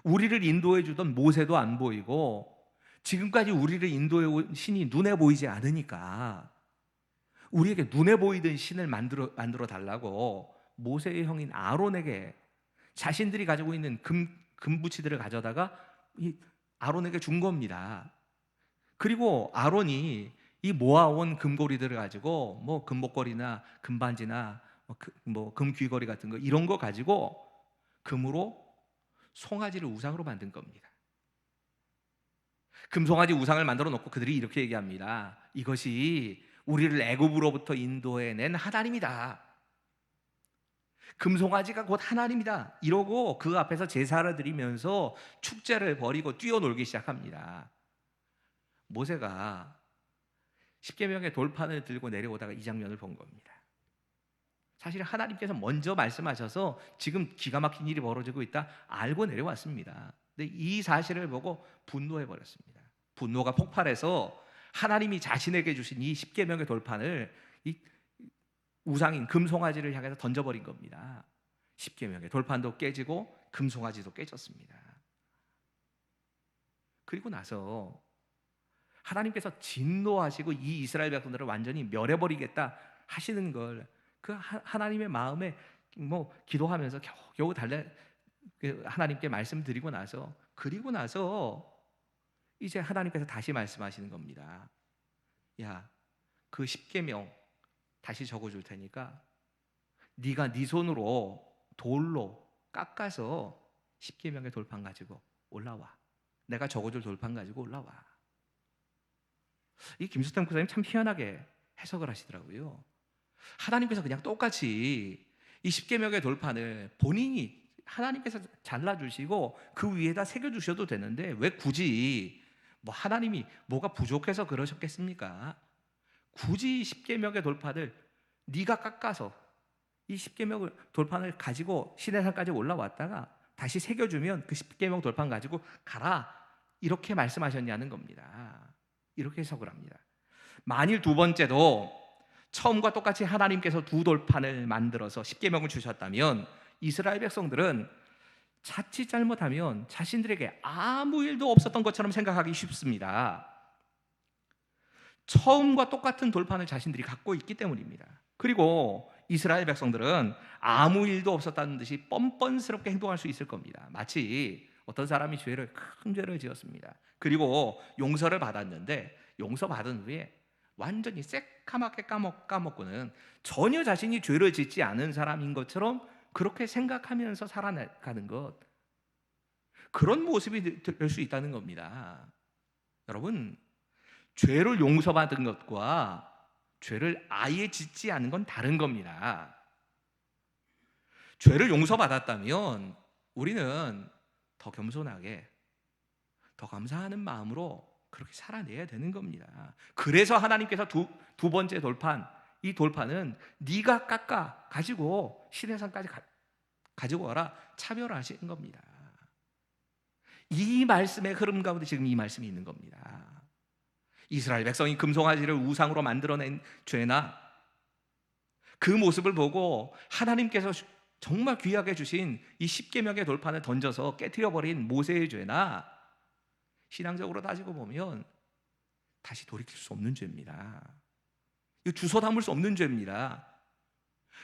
우리를 인도해 주던 모세도 안 보이고 지금까지 우리를 인도해 온 신이 눈에 보이지 않으니까 우리에게 눈에 보이던 신을 만들어 달라고 모세의 형인 아론에게 자신들이 가지고 있는 금부치들을 가져다가 이 아론에게 준 겁니다. 그리고 아론이 이 모아온 금고리들을 가지고 뭐 금목걸이나 금반지나 뭐 금귀걸이 같은 거 이런 거 가지고 금으로 송아지를 우상으로 만든 겁니다. 금송아지 우상을 만들어 놓고 그들이 이렇게 얘기합니다. 이것이 우리를 애굽으로부터 인도해낸 하나님이다. 금송아지가 곧 하나님이다. 이러고 그 앞에서 제사를 드리면서 축제를 벌이고 뛰어놀기 시작합니다. 모세가 십계명의 돌판을 들고 내려오다가 이 장면을 본 겁니다. 사실 하나님께서 먼저 말씀하셔서 지금 기가 막힌 일이 벌어지고 있다 알고 내려왔습니다. 근데 이 사실을 보고 분노해 버렸습니다. 분노가 폭발해서 하나님이 자신에게 주신 이 십계명의 돌판을 이 우상인 금송아지를 향해서 던져버린 겁니다. 십계명의 돌판도 깨지고 금송아지도 깨졌습니다. 그리고 나서 하나님께서 진노하시고 이 이스라엘 백성들을 완전히 멸해버리겠다 하시는 걸 그 하나님의 마음에 뭐 기도하면서 겨우 하나님께 말씀드리고 나서 그리고 나서 이제 하나님께서 다시 말씀하시는 겁니다. 야, 그 십계명 다시 적어줄 테니까 네가 네 손으로 돌로 깎아서 십계명의 돌판 가지고 올라와. 내가 적어줄 돌판 가지고 올라와. 이 김수태 목사님 참 희한하게 해석을 하시더라고요. 하나님께서 그냥 똑같이 이 십계명의 돌판을 본인이 하나님께서 잘라주시고 그 위에다 새겨주셔도 되는데 왜 굳이 뭐 하나님이 뭐가 부족해서 그러셨겠습니까? 굳이 십계명의 돌판을 네가 깎아서 이 십계명의 돌판을 가지고 시내산까지 올라왔다가 다시 새겨주면 그 십계명 돌판 가지고 가라 이렇게 말씀하셨냐는 겁니다. 이렇게 해석을 합니다. 만일 두 번째도 처음과 똑같이 하나님께서 두 돌판을 만들어서 십계명을 주셨다면 이스라엘 백성들은 자칫 잘못하면 자신들에게 아무 일도 없었던 것처럼 생각하기 쉽습니다. 처음과 똑같은 돌판을 자신들이 갖고 있기 때문입니다. 그리고 이스라엘 백성들은 아무 일도 없었다는 듯이 뻔뻔스럽게 행동할 수 있을 겁니다. 마치 어떤 사람이 큰 죄를 지었습니다. 그리고 용서를 받았는데 용서받은 후에 완전히 새까맣게 까먹고는 전혀 자신이 죄를 짓지 않은 사람인 것처럼 그렇게 생각하면서 살아가는 것, 그런 모습이 될 수 있다는 겁니다. 여러분, 죄를 용서받은 것과 죄를 아예 짓지 않은 건 다른 겁니다. 죄를 용서받았다면 우리는 더 겸손하게, 더 감사하는 마음으로 그렇게 살아내야 되는 겁니다. 그래서 하나님께서 두 번째 돌판, 이 돌판은 네가 깎아 가지고 시내산까지 가지고 와라 차별하시는 겁니다. 이 말씀의 흐름 가운데 지금 이 말씀이 있는 겁니다. 이스라엘 백성이 금송아지를 우상으로 만들어낸 죄나 그 모습을 보고 하나님께서 정말 귀하게 주신 이 십계명의 돌판을 던져서 깨트려버린 모세의 죄나 신앙적으로 따지고 보면 다시 돌이킬 수 없는 죄입니다. 이거 주워 담을 수 없는 죄입니다.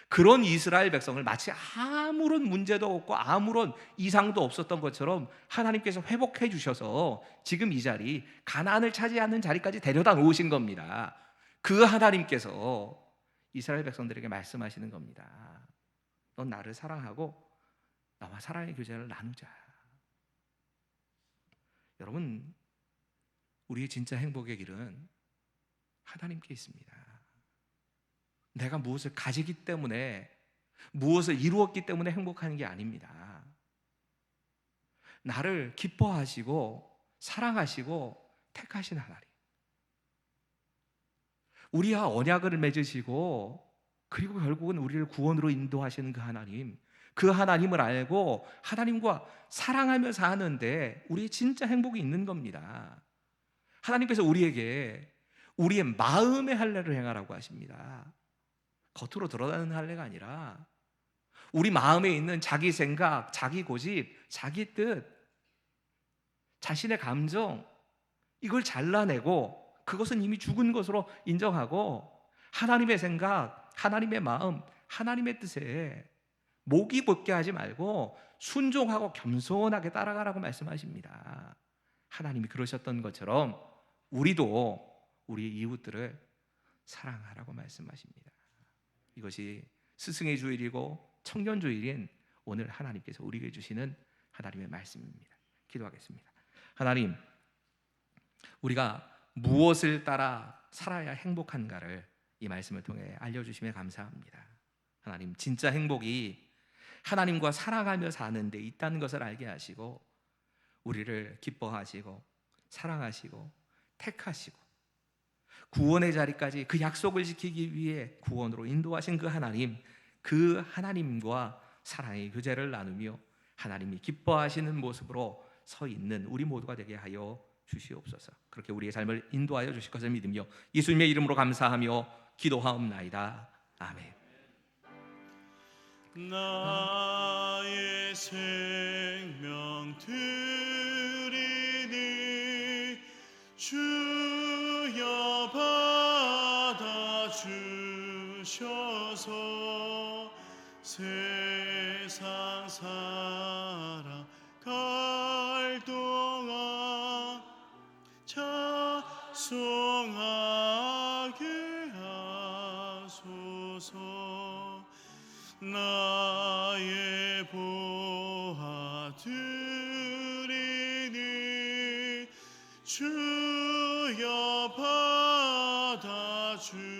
그런 이스라엘 백성을 마치 아무런 문제도 없고 아무런 이상도 없었던 것처럼 하나님께서 회복해 주셔서 지금 이 자리, 가나안을 차지하는 자리까지 데려다 놓으신 겁니다. 그 하나님께서 이스라엘 백성들에게 말씀하시는 겁니다. 넌 나를 사랑하고 나와 사랑의 교제를 나누자. 여러분, 우리의 진짜 행복의 길은 하나님께 있습니다. 내가 무엇을 가지기 때문에, 무엇을 이루었기 때문에 행복한 게 아닙니다. 나를 기뻐하시고 사랑하시고 택하신 하나님, 우리와 언약을 맺으시고 그리고 결국은 우리를 구원으로 인도하시는 그 하나님, 그 하나님을 알고 하나님과 사랑하며 사는데 우리의 진짜 행복이 있는 겁니다. 하나님께서 우리에게 우리의 마음의 할례를 행하라고 하십니다. 겉으로 드러나는 할례가 아니라 우리 마음에 있는 자기 생각, 자기 고집, 자기 뜻, 자신의 감정, 이걸 잘라내고 그것은 이미 죽은 것으로 인정하고 하나님의 생각, 하나님의 마음, 하나님의 뜻에 목이 붙게 하지 말고 순종하고 겸손하게 따라가라고 말씀하십니다. 하나님이 그러셨던 것처럼 우리도 우리 이웃들을 사랑하라고 말씀하십니다. 이것이 스승의 주일이고 청년 주일인 오늘 하나님께서 우리에게 주시는 하나님의 말씀입니다. 기도하겠습니다. 하나님, 우리가 무엇을 따라 살아야 행복한가를 이 말씀을 통해 알려주심에 감사합니다. 하나님, 진짜 행복이 하나님과 살아가며 사는 데 있다는 것을 알게 하시고 우리를 기뻐하시고 사랑하시고 택하시고 구원의 자리까지 그 약속을 지키기 위해 구원으로 인도하신 그 하나님, 그 하나님과 사랑의 교제를 나누며 하나님이 기뻐하시는 모습으로 서 있는 우리 모두가 되게 하여 주시옵소서. 그렇게 우리의 삶을 인도하여 주실 것을 믿으며 예수님의 이름으로 감사하며 기도하옵나이다. 아멘. 나의 생명 드리니 주여 받아주셔서 세상 살아갈 동안 찬송하게 하소서. 나의 보아 드리니 주여 받아주셔서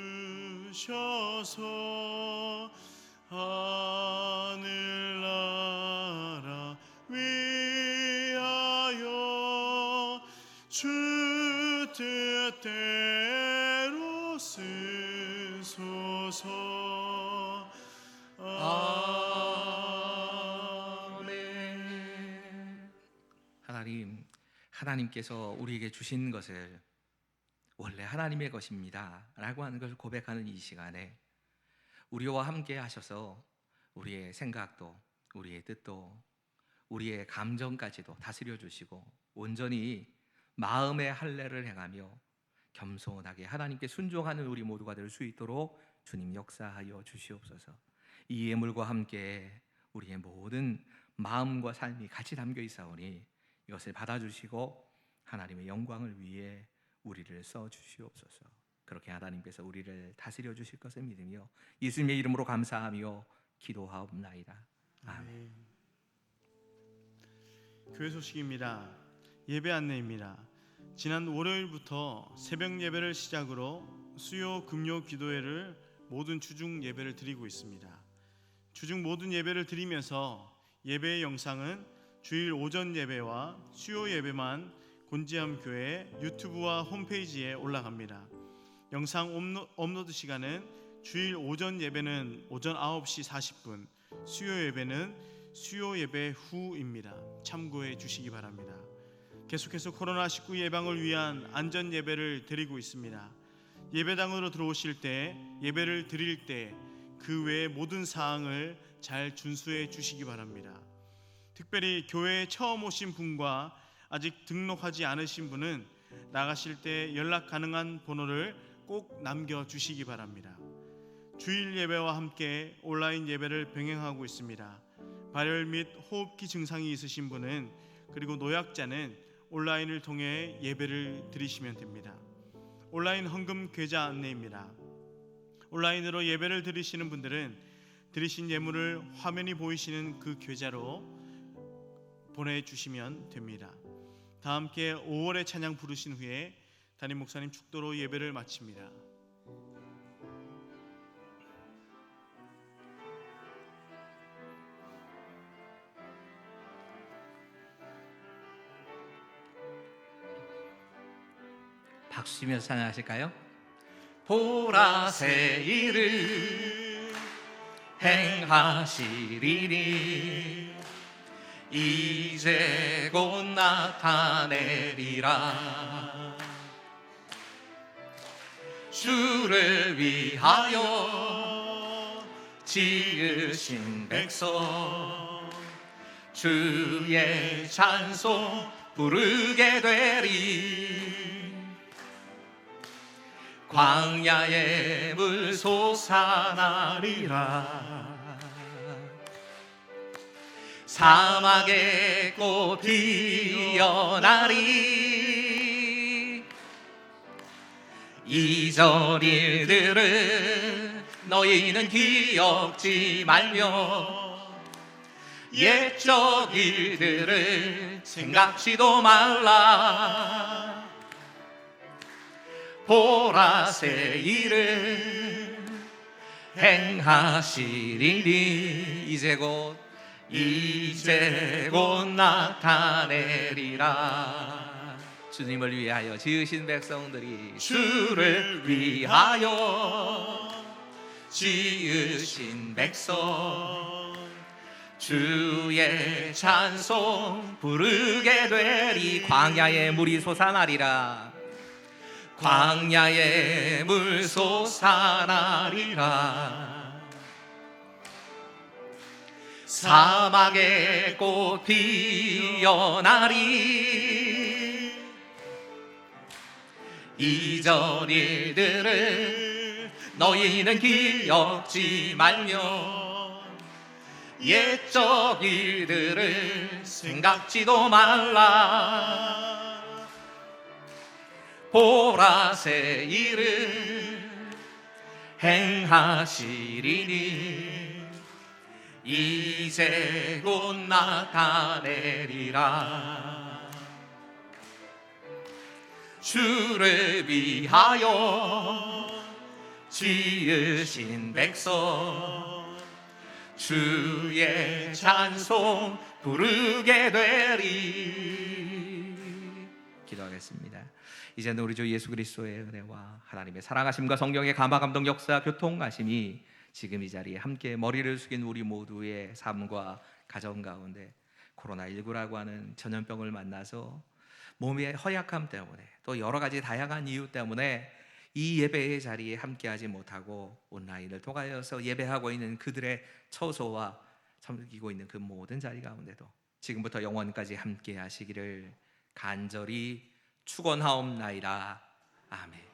하늘나라 위하여 주 뜻대로 쓰소서. 아멘. 하나님께서 우리에게 주신 것을 원래 하나님의 것입니다 라고 하는 것을 고백하는 이 시간에 우리와 함께 하셔서 우리의 생각도 우리의 뜻도 우리의 감정까지도 다스려 주시고 온전히 마음의 할례를 행하며 겸손하게 하나님께 순종하는 우리 모두가 될 수 있도록 주님 역사하여 주시옵소서. 이 예물과 함께 우리의 모든 마음과 삶이 같이 담겨 있사오니 이것을 받아주시고 하나님의 영광을 위해 우리를 써주시옵소서. 그렇게 하나님께서 우리를 다스려 주실 것을 믿으며 예수님의 이름으로 감사하며 기도하옵나이다. 아멘. 교회 소식입니다. 예배 안내입니다. 지난 월요일부터 새벽 예배를 시작으로 수요 금요 기도회를 모든 주중 예배를 드리고 있습니다. 주중 모든 예배를 드리면서 예배의 영상은 주일 오전 예배와 수요 예배만 곤지암 교회 유튜브와 홈페이지에 올라갑니다. 영상 업로드 시간은 주일 오전 예배는 오전 9시 40분, 수요 예배는 수요 예배 후입니다. 참고해 주시기 바랍니다. 계속해서 코로나19 예방을 위한 안전 예배를 드리고 있습니다. 예배당으로 들어오실 때, 예배를 드릴 때 그 외의 모든 사항을 잘 준수해 주시기 바랍니다. 특별히 교회에 처음 오신 분과 아직 등록하지 않으신 분은 나가실 때 연락 가능한 번호를 꼭 남겨주시기 바랍니다. 주일 예배와 함께 온라인 예배를 병행하고 있습니다. 발열 및 호흡기 증상이 있으신 분은 그리고 노약자는 온라인을 통해 예배를 드리시면 됩니다. 온라인 헌금 계좌 안내입니다. 온라인으로 예배를 드리시는 분들은 드리신 예물을 화면이 보이시는 그 계좌로 보내주시면 됩니다. 다 함께 5월의 찬양 부르신 후에 담임 목사님 축도로 예배를 마칩니다. 박수 치면서 찬양하실까요? 보라새 일을 행하시리니 이제 곧 나타내리라. 주를 위하여 지으신 백성 주의 찬송 부르게 되리. 광야의 물 솟아나리라. 사막의 꽃 피어나리. 이전 일들을 너희는 기억지 말며 옛적 일들을 생각지도 말라. 보라 새 일을 행하시리니 이제 곧 나타내리라. 주님을 위하여 지으신 백성들이 주를 위하여 지으신 백성 주의 찬송 부르게 되리. 광야의 물이 솟아나리라. 광야의 물 솟아나리라. 사막의 꽃 피어나리. 이전 일들을 너희는 기억지 말며 옛적 일들을 생각지도 말라. 보라 새 일을 행하시리니 이제 곧 나타내리라. 주를 위하여 지으신 백성 주의 찬송 부르게 되리. 기도하겠습니다. 이제는 우리 주 예수 그리스도의 은혜와 하나님의 사랑하심과 성령의 감화 감동 역사 교통하심이 지금 이 자리에 함께 머리를 숙인 우리 모두의 삶과 가정 가운데 코로나19라고 하는 전염병을 만나서 몸의 허약함 때문에 또 여러 가지 다양한 이유 때문에 이 예배의 자리에 함께하지 못하고 온라인을 통하여서 예배하고 있는 그들의 처소와 섬기고 있는 그 모든 자리 가운데도 지금부터 영원까지 함께하시기를 간절히 축원하옵나이다. 아멘.